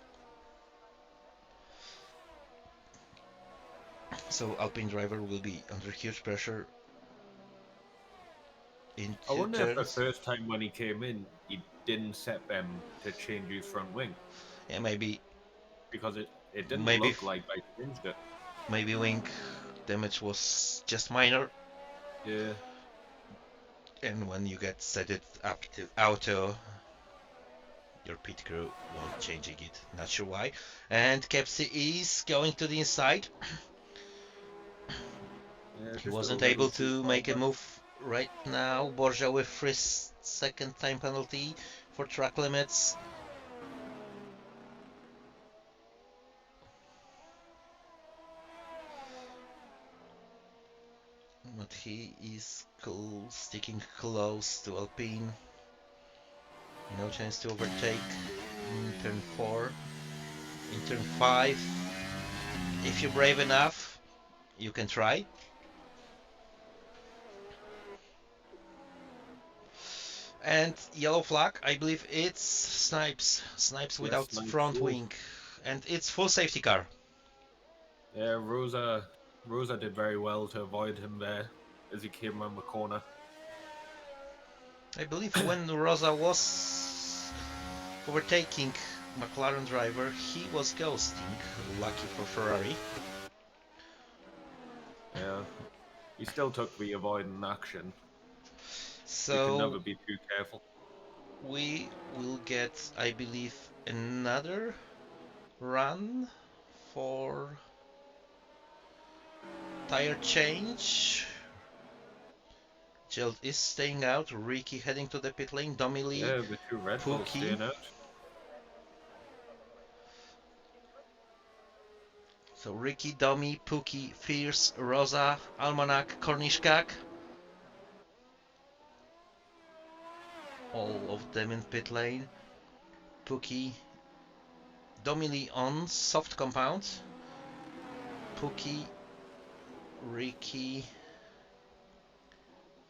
So Alpine driver will be under huge pressure in I two wonder if the turns. first time when he came in, he didn't set them to change his front wing Yeah, maybe because it didn't maybe look like I changed it. maybe wing damage was just minor, Yeah. and when you get set it up to auto, your pit crew won't changing it. Not sure why. And Kepsi is going to the inside. Yeah, He just a wasn't little able too to far make a back. move right now. Borja with first second time penalty for track limits. But he is cool, sticking close to Alpine. No chance to overtake in turn 4. In turn 5, if you're brave enough, you can try. And yellow flag, I believe it's Snipes. Snipes Yes, without nice. front wing. And it's full safety car. Yeah, Rosa did very well to avoid him there as he came around the corner. I believe when Rosa was overtaking McLaren driver, he was ghosting. Lucky for Ferrari. Yeah, he still took the avoiding action. You can So never be too careful. we will get, I believe, another run for tire change. Geld is staying out. Ricky heading to the pit lane. Domily, Yeah, the two Red Bulls Pookie. staying out. So Ricky, Domi, Pookie, Fierce, Rosa, Almanac, Kornishkak. All of them in pit lane. Pookie, Domily on soft compound. Pookie, Ricky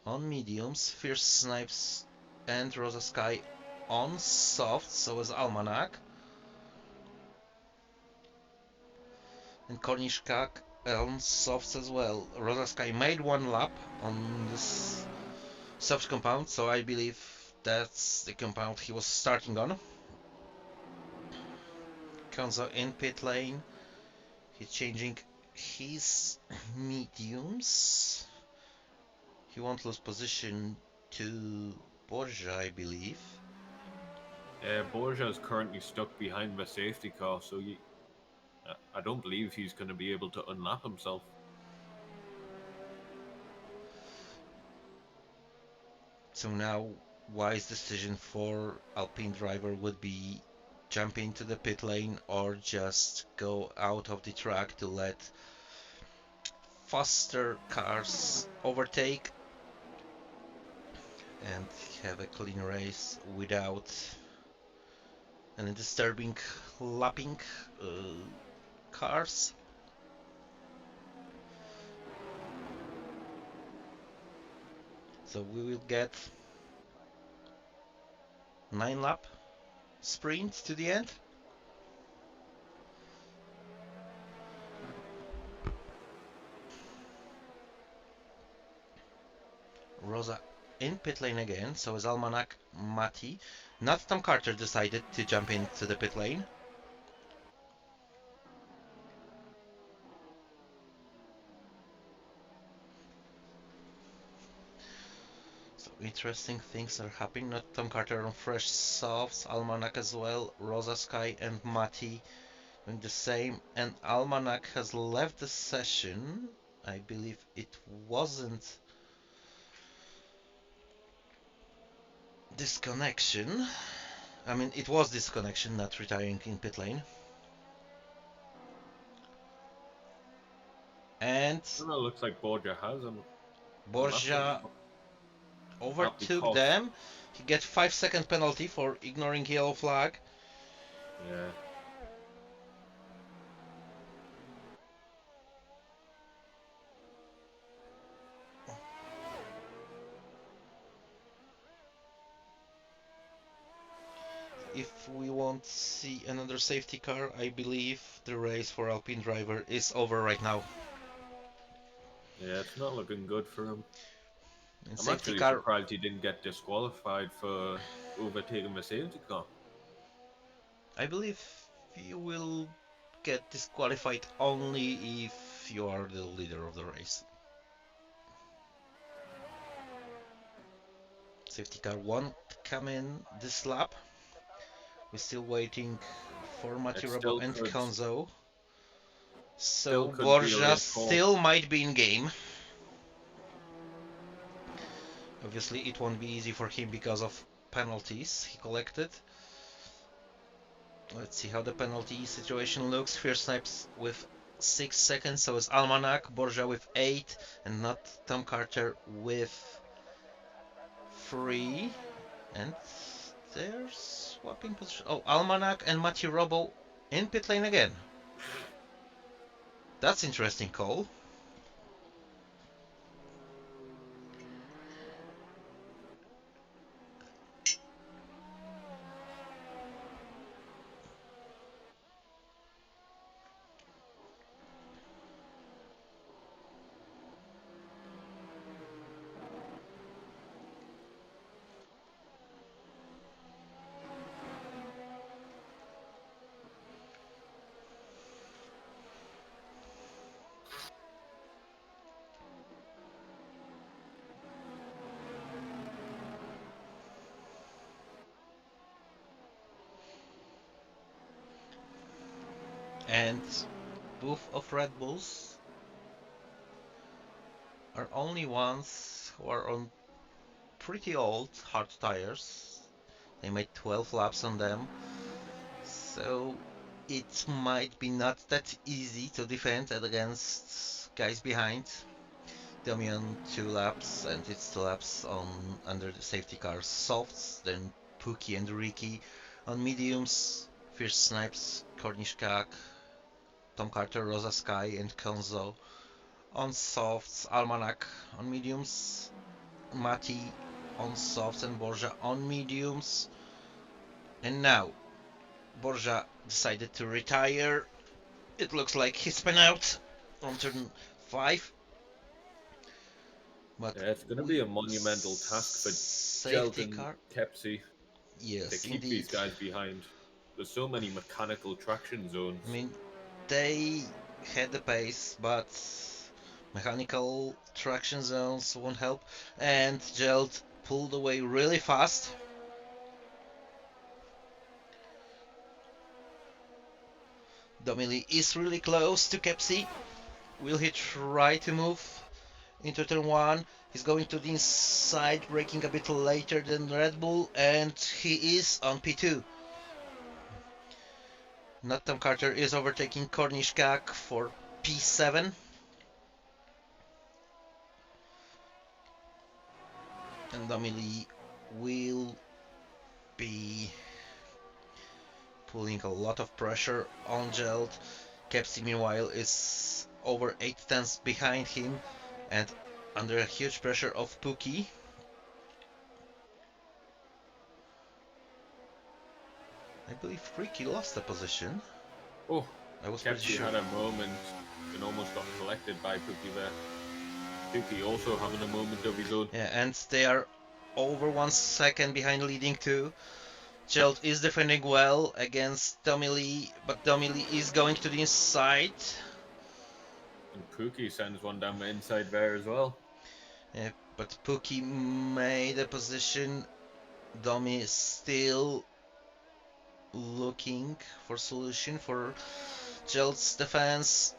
on mediums. Fierce Snipes and Rosa Sky on soft, so is Almanac. And Kornishkak on softs as well. Rosa Sky made one lap on this soft compound, so I believe that's the compound he was starting on. Konzo in pit lane. He's changing his mediums. He won't lose position to Borja, I believe. Borja is currently stuck behind the safety car, so I don't believe he's going to be able to unlap himself. So now, wise decision for Alpine driver would be jump into the pit lane or just go out of the track to let faster cars overtake and have a clean race without any disturbing lapping cars. So we will get 9 lap sprint to the end. Rosa in pit lane again, so is Almanac, Mati. Not Tom Carter decided to jump into the pit lane. So interesting things are happening. Not Tom Carter on fresh softs, Almanac as well, Rosa Sky and Mati doing the same. And Almanac has left the session. I believe it wasn't disconnection. I mean, it was disconnection, not retiring in pit lane. And Well, it looks like Borja has him. Unlapped Borja himself. overtook Because, them. He gets 5-second penalty for ignoring yellow flag. yeah. if we won't see another safety car, I believe the race for Alpine driver is over right now. Yeah, it's not looking good for him. And I'm safety actually car, surprised he didn't get disqualified for overtaking the safety car. I believe you will get disqualified only if you are the leader of the race. Safety car won't come in this lap. We're still waiting for It Matirobo and Konzo. still So could be a Borja late call. still might be in game. Obviously it won't be easy for him because of penalties he collected. Let's see how the penalty situation looks. Fierce Snipes with 6 seconds, so is Almanac, Borja with 8, and not Tom Carter with 3. And they're swapping position. Oh, Almanac and Mati Robo in pit lane again. That's interesting call. And both of Red Bulls are only ones who are on pretty old hard tires. They made 12 laps on them, so it might be not that easy to defend against guys behind. Domi on 2 laps and it's 2 laps on under the safety car softs, then Pookie and Ricky on mediums, Fierce Snipes, Cornish Kak, Tom Carter, Rosa Sky and Konzo on softs, Almanac on mediums, Mati on softs and Borja on mediums. And now Borja decided to retire. It looks like he's been out on turn 5. But Yeah, it's going to be a monumental task for Gelt safety and car. Kepsi to Yes, keep these indeed. guys behind. There's so many mechanical traction I zones. mean, they had the pace, but mechanical traction zones won't help. And Gelt pulled away really fast. Domili is really close to Kepsi. Will he try to move into turn 1? He's going to the inside, braking a bit later than Red Bull, and he is on P2. Nathan Carter is overtaking Cornish Kak for P7. And Domili will be putting a lot of pressure on Gelt. Kepsi meanwhile is over 8 tenths behind him and under a huge pressure of Pookie. I believe Ricky lost the position. Oh, I was pretty Kepsi sure. had a moment and almost got collected by Pookie there. Pookie also having a moment of his own. Yeah, and they are over 1 second behind leading 2. Gelt is defending well against Domili, but Domili is going to the inside. And Pookie sends one down the inside there as well. Yeah, but Pookie made a position. Domi is still looking for solution for Gelt's defense.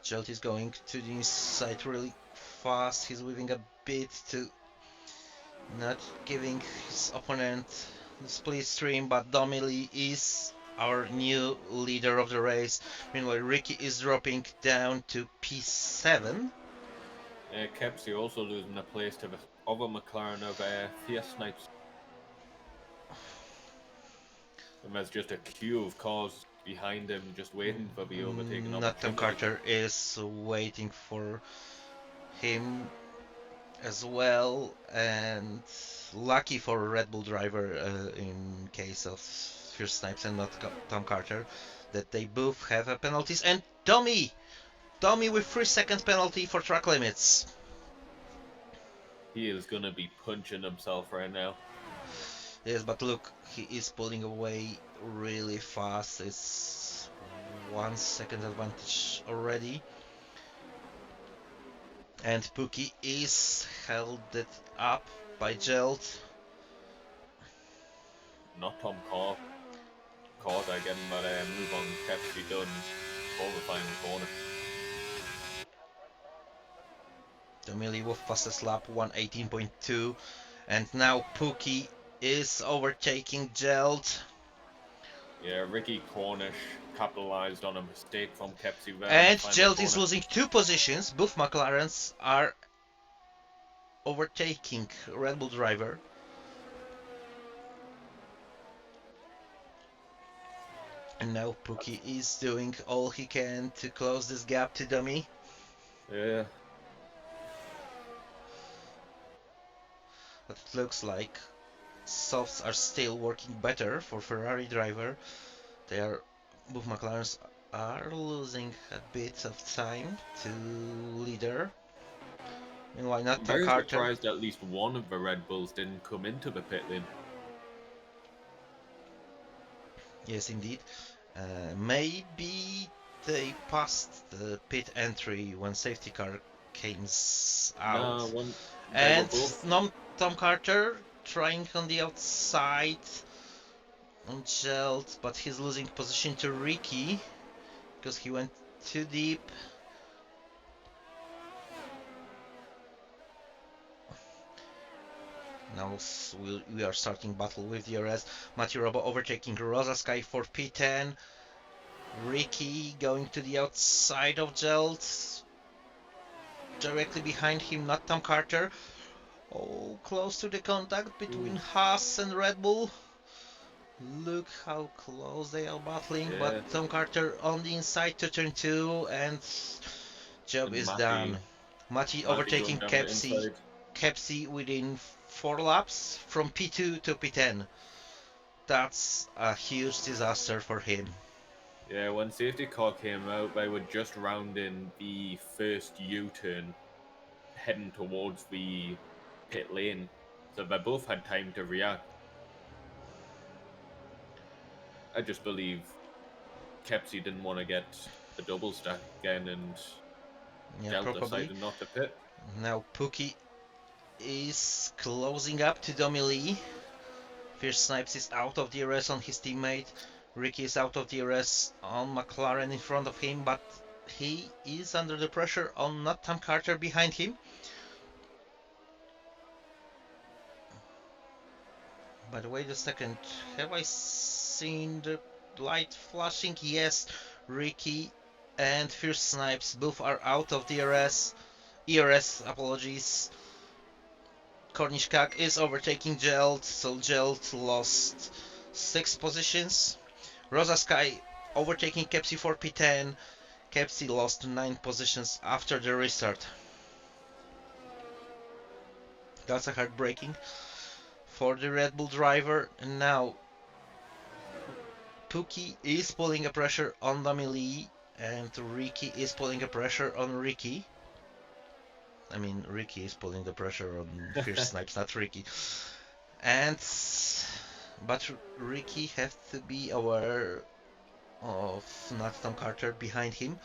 Gelt is going to the inside really fast. He's weaving a bit to not giving his opponent the split stream, but Domili is our new leader of the race. Meanwhile, Ricky is dropping down to P7. Kepsi also losing a place to the other McLaren of Fierce Snipes. And there's just a queue of cars behind him just waiting for the overtaking Nathan opportunity. Carter is waiting for him. as well, and lucky for a Red Bull driver in case of Fierce Snipes and not Tom Carter, that they both have penalties. And Tommy with 3 seconds penalty for track limits. He is gonna be punching himself right now. Yes, but look, he is pulling away really fast. It's 1 second advantage already. And Pookie is held it up by Gelt. Not Tom caught again, but move on kept be done for the final corner. Domili with fastest lap, 1:18.2. And now Pookie is overtaking Gelt. Yeah, Ricky Cornish capitalized on a mistake from Kepsi there. And Gelt is losing 2 positions. Both McLarens are overtaking Red Bull driver. And now Pookie is doing all he can to close this gap to Dummy. Yeah. But it looks like softs are still working better for Ferrari driver. Both McLarens are losing a bit of time to leader. Meanwhile, not I'm Tom very Carter. surprised at least one of the Red Bulls didn't come into the pit lane. Yes, indeed. Maybe they passed the pit entry when safety car came out. No, And Tom Carter trying on the outside on Gelt, but he's losing position to Ricky because he went too deep. Now we are starting battle with DRS. Matthew Robo overtaking Rosa Sky for P10. Ricky going to the outside of Gelt. Directly behind him, not Tom Carter. Oh, close to the contact between Haas and Red Bull. Look how close they are battling, but Tom Carter on the inside to turn 2, and job is done. Matty overtaking Kepsi within 4 laps from P2 to P10. That's a huge disaster for him. Yeah, when safety car came out, they were just rounding the first U-turn, heading towards the pit lane, so they both had time to react. I just believe Kepsi didn't want to get a double stack again, and Gelt decided not to pit. Now Pookie is closing up to Domili. Fierce Snipes is out of DRS on his teammate. Ricky is out of DRS on McLaren in front of him, but he is under the pressure on not Tom Carter behind him. But wait a second, have I seen the light flashing? Yes, Ricky and Fierce Snipes both are out of DRS. ERS, apologies. Kornischkak is overtaking Gelt, so Gelt lost 6 positions. Rosa Sky overtaking Kepsi for P10. Kepsi lost 9 positions after the restart. That's a heartbreaking for the Red Bull driver. And now Pookie is pulling a pressure on Damili, and Ricky is pulling a pressure on Ricky. I mean, Ricky is pulling the pressure on Fierce Snipes, not Ricky. But Ricky has to be aware of not Tom Carter behind him.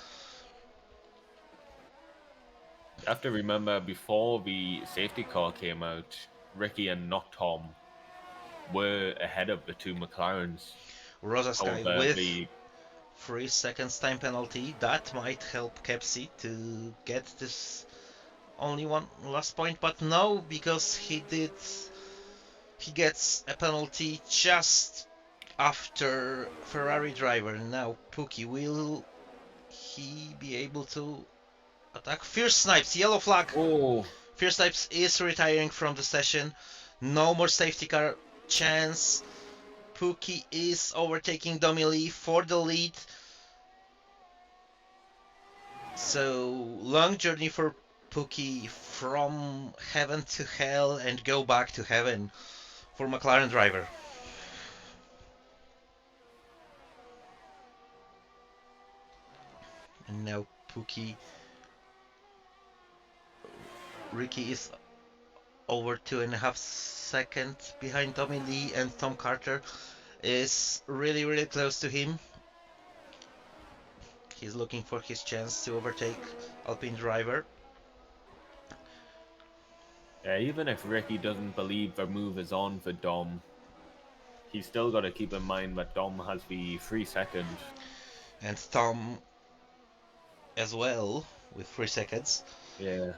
You have to remember, before the safety car came out, Ricky and not Tom were ahead of the 2 McLarens. Rosa Sky with 3 seconds time penalty. That might help Kepsi to get this only one last point, but no, because he gets a penalty just after Ferrari driver. Now Pookie, will he be able to attack? Fierce Snipes, yellow flag. Oh, Fierce Snipes is retiring from the session. No more safety car chance. Pookie is overtaking Domili for the lead. So long journey for Pookie from heaven to hell and go back to heaven for McLaren driver. And now Pookie, Ricky is over 2.5 seconds behind Tommy Lee, and Tom Carter is really close to him. He's looking for his chance to overtake Alpine driver. Yeah, even if Ricky doesn't believe the move is on for Dom, he's still got to keep in mind that Dom has the 3 second. And Tom as well with 3 seconds. Yeah.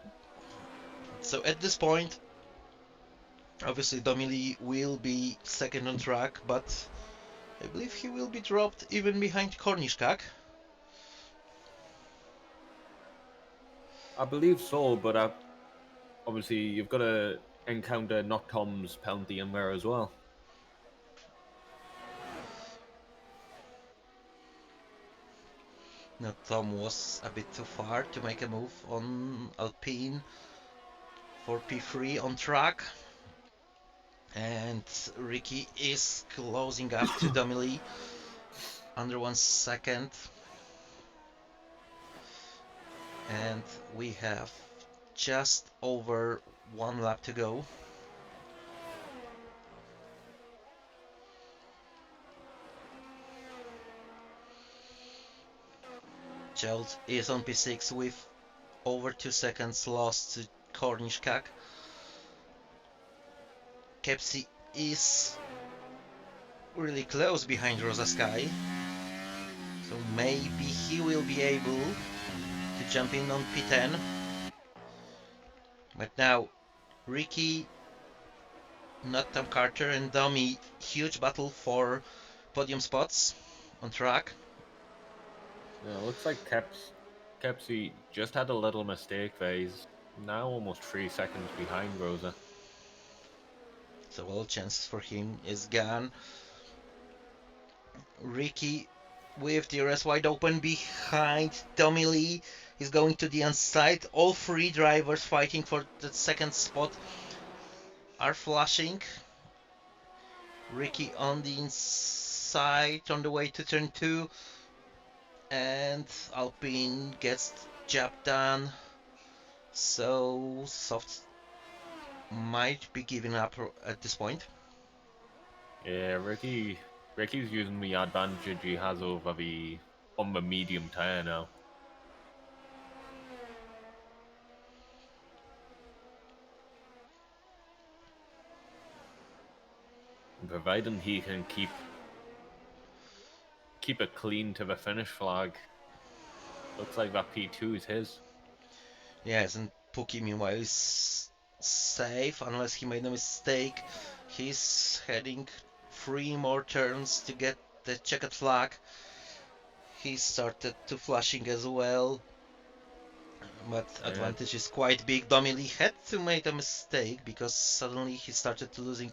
So at this point, obviously Domily will be second on track, but I believe he will be dropped even behind Kornischkak. I believe so, but obviously you've got to encounter not Tom's penalty in there as well. Now Tom was a bit too far to make a move on Alpine for P3 on track. And Ricky is closing up to Domily under 1 second. And we have just over 1 lap to go. Chelt is on P6 with over 2 seconds lost to Kornischkak. Kepsi is really close behind Rosa Sky, so maybe he will be able to jump in on P10. But now Ricky, not Tom Carter, and Domi, huge battle for podium spots on track. Yeah, looks like Kepsi just had a little mistake there. He's now almost 3 seconds behind Rosa. So all chances for him is gone. Ricky with DRS wide open behind Tommy Lee is going to the inside. All three drivers fighting for the second spot are flashing. Ricky on the inside on the way to turn 2, and Alpine gets job done. So Soft might be giving up at this point. Yeah, Ricky's using the advantage he has over on the medium tire now. Providing he can keep it clean to the finish flag, looks like that P2 is his. Yes, and Pookie meanwhile is safe unless he made a mistake. He's heading 3 more turns to get the checkered flag. He started to flashing as well, but advantage is quite big. Domily had to make a mistake because suddenly he started to losing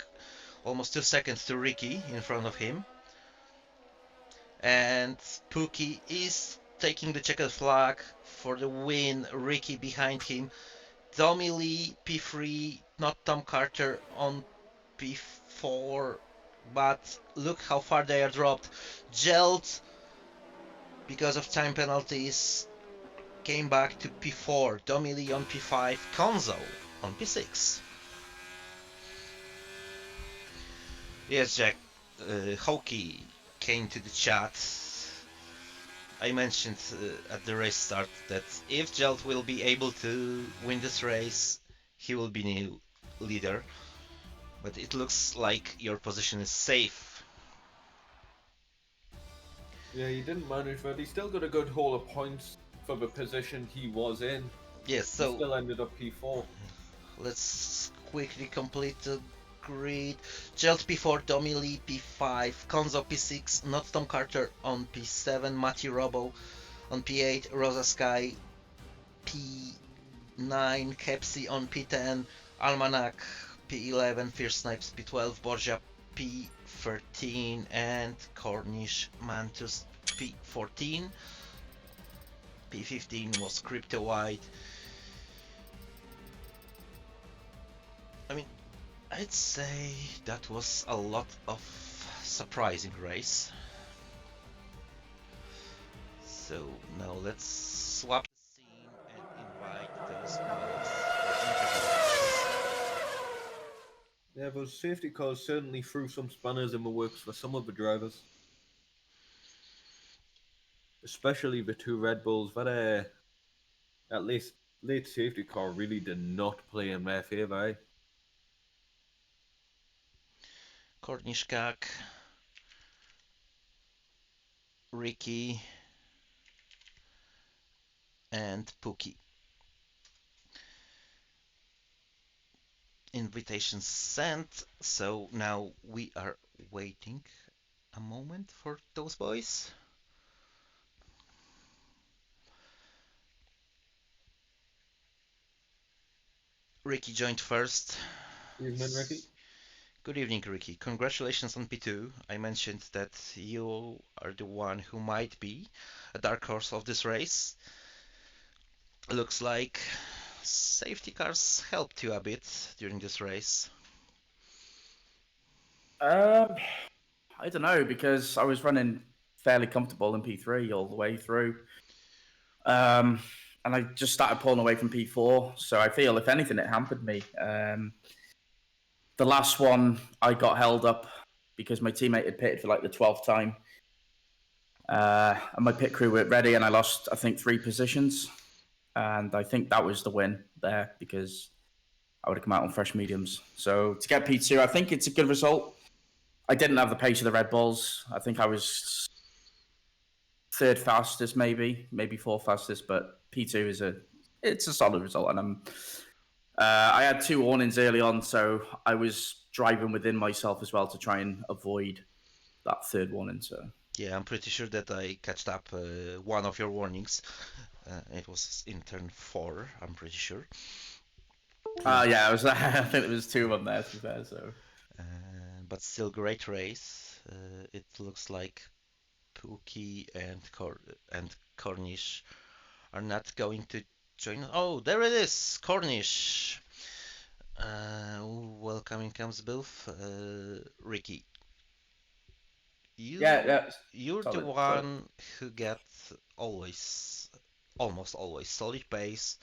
almost 2 seconds to Ricky in front of him. And Pookie is taking the checkered flag for the win. Ricky behind him. Domily P3, not Tom Carter on P4, but look how far they are dropped. Gelt, because of time penalties, came back to P4. Domily on P5, Konzo on P6. Yes, Jack, Hokey came to the chat. I mentioned at the race start that if Gelt will be able to win this race, he will be new leader. But it looks like your position is safe. Yeah, he didn't manage, but he still got a good haul of points for the position he was in. Yes, so he still ended up P4. Let's quickly complete the grid. Gelt P4, Domily P5, Konzo P6, not Tom Carter on P7, Mati Robo on P8, Rosa Sky P9, Kepsi on P10, Almanac P11, Fierce Snipes P12, Borgia P13, and Cornish Mantus P14. P15 was Crypto White. I mean, I'd say that was a lot of surprising race. So now let's swap the scene and invite those boys for interviews. Yeah, those safety cars certainly threw some spanners in the works for some of the drivers, especially the two Red Bulls. That late safety car really did not play in their favour. Eh? Korniszkak, Ricky, and Pookie. Invitation sent, so now we are waiting a moment for those boys. Ricky joined first. Evening, Ricky. Good evening, Ricky. Congratulations on P2. I mentioned that you are the one who might be a dark horse of this race. Looks like safety cars helped you a bit during this race. Um, I don't know because I was running fairly comfortable in P3 all the way through, um, and I just started pulling away from P4. So I feel, if anything, it hampered me. The last one I got held up because my teammate had pitted for like the 12th time, and my pit crew were ready, and I lost I think 3 positions, and I think that was the win there because I would have come out on fresh mediums. So to get P2, I think it's a good result. I didn't have the pace of the Red Bulls. I think I was third fastest, maybe fourth fastest, but P2 it's a solid result, and I had 2 warnings early on, so I was driving within myself as well to try and avoid that third warning. So Yeah, I'm pretty sure that I catched up one of your warnings. It was in turn 4, I'm pretty sure. yeah, I was. I think there was 2 of them there to be fair. So But still, great race. It looks like Pookie and Cornish are not going to join. Oh, there it is, Cornish. Welcoming comes both. Ricky, yeah, you yeah, you're the solid, solid. one who gets always, almost always solid pace.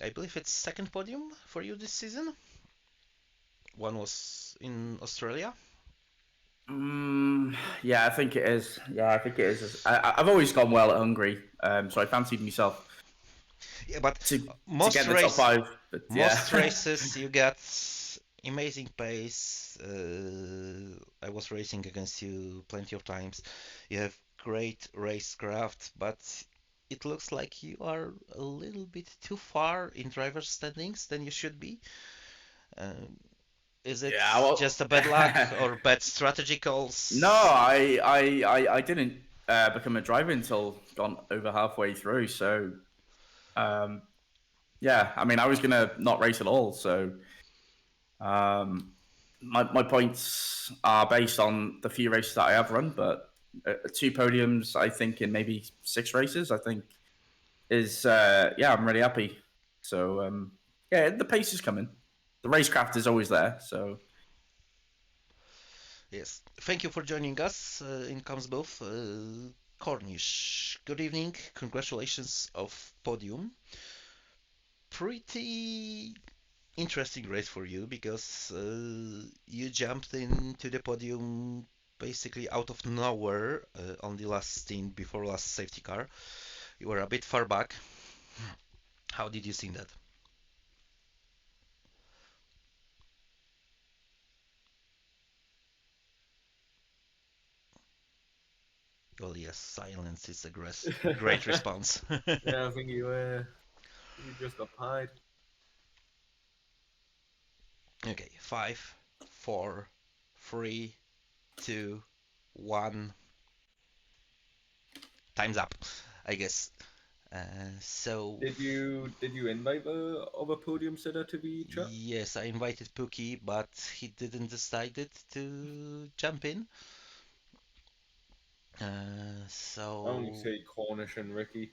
I believe it's second podium for you this season. One was in Australia. Yeah, I think it is. Yeah, I think it is. I've always gone well at Hungary, so I fancied myself Yeah, but to to most get in the top race 5. But yeah, most races you get amazing pace. I was racing against you plenty of times. You have great racecraft, but it looks like you are a little bit too far in driver's standings than you should be. Um, is it yeah. Well, just a bad luck or bad strategy no, calls? I didn't become a driver until gone over halfway through. So um, yeah, I mean, I was gonna not race at all. So um, my points are based on the few races that I have run, but 2 podiums, I think, in maybe 6 races, I think is yeah, I'm really happy. So yeah, the pace is coming. The racecraft is always there. So Yes. Thank you for joining us in comes both. Cornish, good evening. Congratulations of podium. Pretty interesting race for you because you jumped into the podium basically out of nowhere on the last stint before last safety car. You were a bit far back. How did you see that? Well, yes, silence is a great response. Yeah, I think you just got pied. Okay, 5, 4, 3, 2, 1. Time's up, I guess. So Did you invite the other podium sitter to the chat? yes, I invited Pookie, but he didn't decided to jump in. I only So say Cornish and Ricky.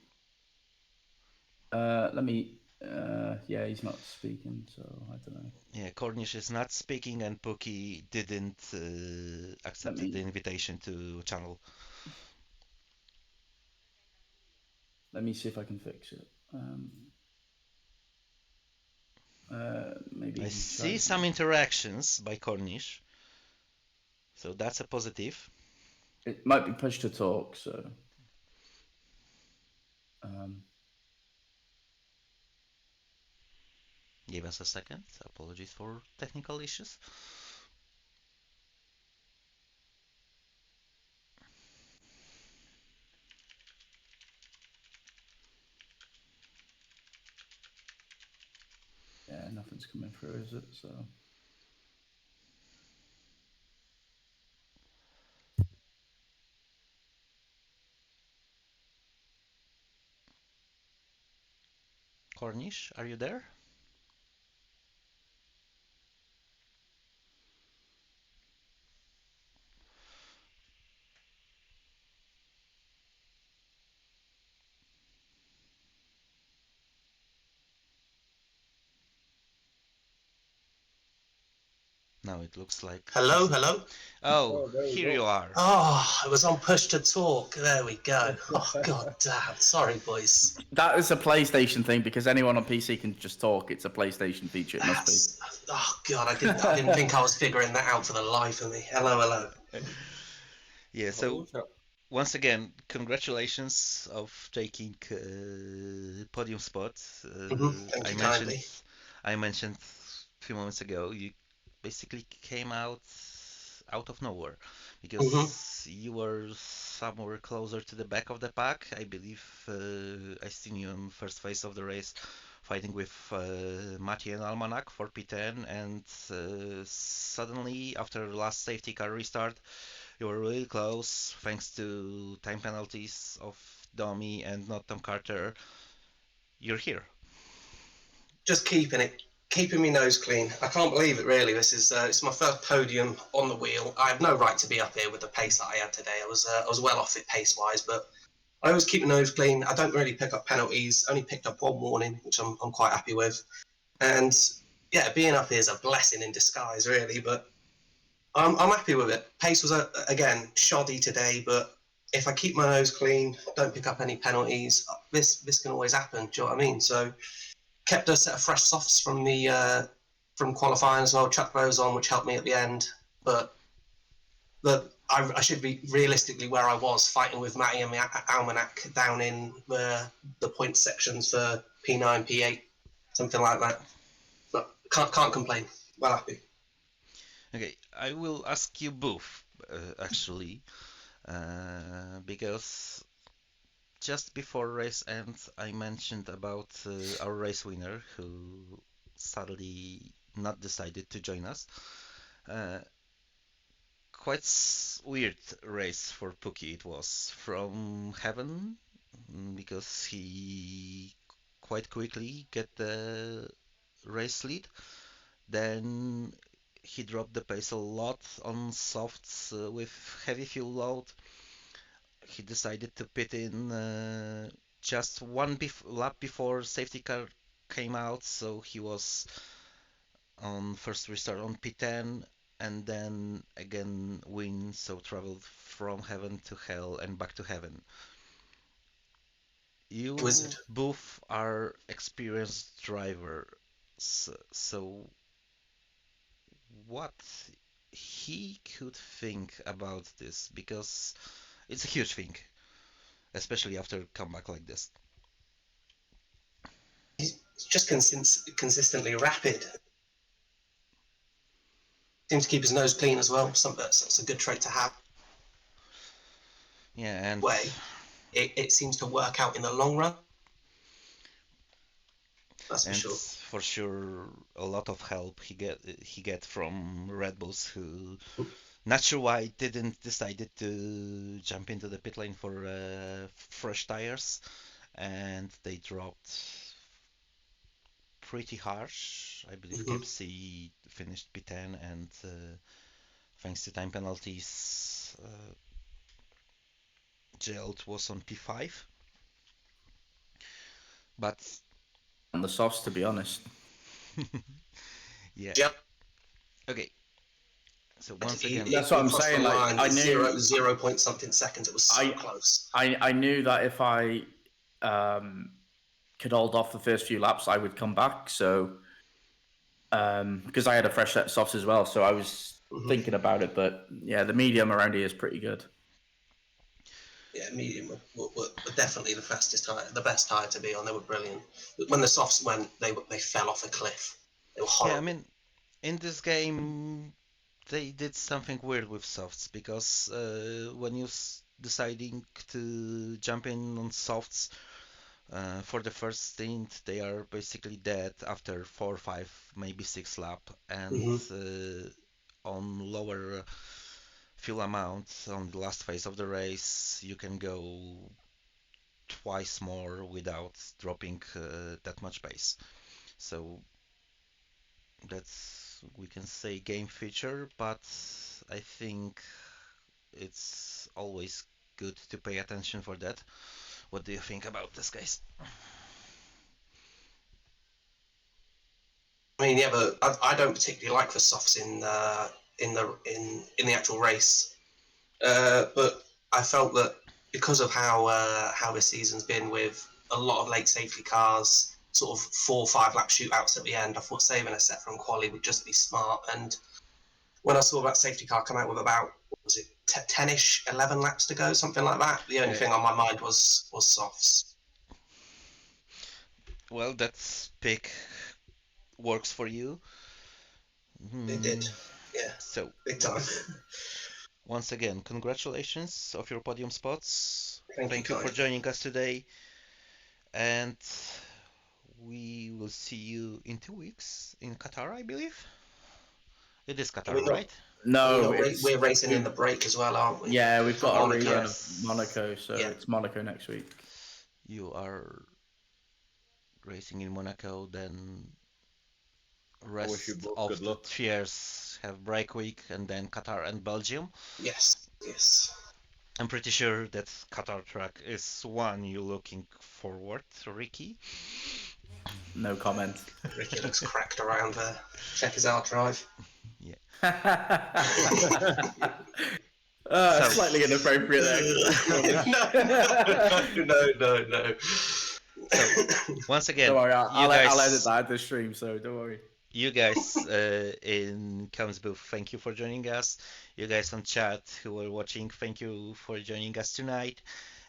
let me Yeah, he's not speaking, so I don't know. Yeah, Cornish is not speaking, and Pookie didn't Let accept the me invitation to channel. see if I can fix it. Maybe I he see tried. some interactions by Cornish, so that's a positive. It might be push to talk, so. Give us a second. Apologies for technical issues. Yeah, nothing's coming through, is it? So. Cornish, are you there? Now it looks like Hello, he's... hello. Oh, Oh, there we here go. you are. Oh, I was on push to talk. There we go. Oh, god damn. Sorry, boys. That is a PlayStation thing because anyone on PC can just talk. It's a PlayStation feature. It must be. Oh god, I didn't think I was figuring that out for the life of me. Hello, hello. Yeah, so once again, congratulations of taking podium spot. Thank you kindly. I mentioned a few moments ago, you basically came out of nowhere because you were somewhere closer to the back of the pack. I believe I seen you in first phase of the race fighting with Mati and Almanac for P10, and suddenly after the last safety car restart, you were really close thanks to time penalties of Domi and not Tom Carter. You're here. Just keeping me nose clean. I can't believe it. Really, this is it's my first podium on the wheel. I have no right to be up here with the pace that I had today. I was well off it pace wise, but I always keep my nose clean. I don't really pick up penalties. Only picked up one warning, which I'm quite happy with. And yeah, being up here is a blessing in disguise, really. But I'm happy with it. Pace was again shoddy today, but if I keep my nose clean, don't pick up any penalties, this can always happen. Do you know what I mean? So kept a set of fresh softs from qualifying as well. Chucked those on, which helped me at the end. But I should be realistically where I was fighting with Matty and Almanac down in the point sections for P9, P8, something like that. But can't complain. Well happy. Okay, I will ask you both actually, because just before race end, I mentioned about our race winner who sadly not decided to join us. Uh, Quite weird race for Pookie it was from heaven because he quite quickly get the race lead. Then he dropped the pace a lot on softs with heavy fuel load. He decided to pit in just one lap before safety car came out, so he was on first restart on P10 and then again win, so traveled from heaven to hell and back to heaven. You Wizard. both are experienced drivers, so what he could think about this, because it's a huge thing, especially after a comeback like this. He's just consistently rapid. Seems to keep his nose clean as well. That's a good trait to have. Yeah, and Way it seems to work out in the long run. That's for sure. for sure a lot of help he get from Red Bulls, who not sure why didn't decided to jump into the pit lane for fresh tires, and they dropped pretty harsh. I believe KFC finished P10, and thanks to time penalties, Gerald was on P5. But on the softs, to be honest. Yeah. Yep. Okay. So once again, That's what I'm crossed saying, the like, line I with knew- 0 point something seconds. It was so close. I knew that if I could hold off the first few laps, I would come back. So because I had a fresh set of softs as well, so I was thinking about it. But yeah, the medium around here is pretty good. Yeah, medium were definitely the fastest tire, the best tire to be on. They were brilliant. But when the softs went, they fell off a cliff. They were horrible. yeah, I mean, in this game, they did something weird with softs because when you deciding to jump in on softs for the first stint, they are basically dead after 4, 5, maybe 6 lap, and on lower fuel amount on the last phase of the race, you can go twice more without dropping that much pace. So that's, we can say, game feature, but I think it's always good to pay attention for that. What do you think about this, guys? I mean, yeah, but I don't particularly like the softs in the actual race. But I felt that because of how this season's been with a lot of late safety cars, sort of 4 or 5 lap shootouts at the end, I thought saving a set from quali would just be smart. And when I saw that safety car come out with about, what was it, 10ish, 11 laps to go, something like that, the only thing on my mind was softs. Well, that pick works for you. It did, yeah, So big time. once again, congratulations of your podium spots. Thank you, for guys. joining us today, and we will see you in 2 weeks in Qatar, I believe. It is Are Qatar, we not, right? No, we're racing in the break as well, aren't we? Yeah, we've got a Monaco. rerun of Monaco, so Yeah. it's Monaco next week. You are racing in Monaco, then wish you rest both of good the luck. tiers have break week, and then Qatar and Belgium. Yes. I'm pretty sure that Qatar track is one you're looking forward to, Ricky. No comment. Ricky looks cracked around there. Check his hard drive. So- Slightly inappropriate there. No. So once again, Don't worry, I'll edit guys, that at the stream, so don't worry. you guys in Comes Booth, thank you for joining us. You guys on chat who are watching, thank you for joining us tonight.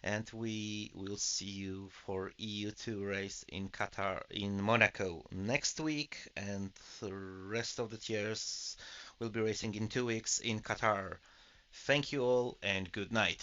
And we will see you for EU2 race in Qatar, in Monaco next week, and the rest of the tiers will be racing in 2 weeks in Qatar. Thank you all, and good night.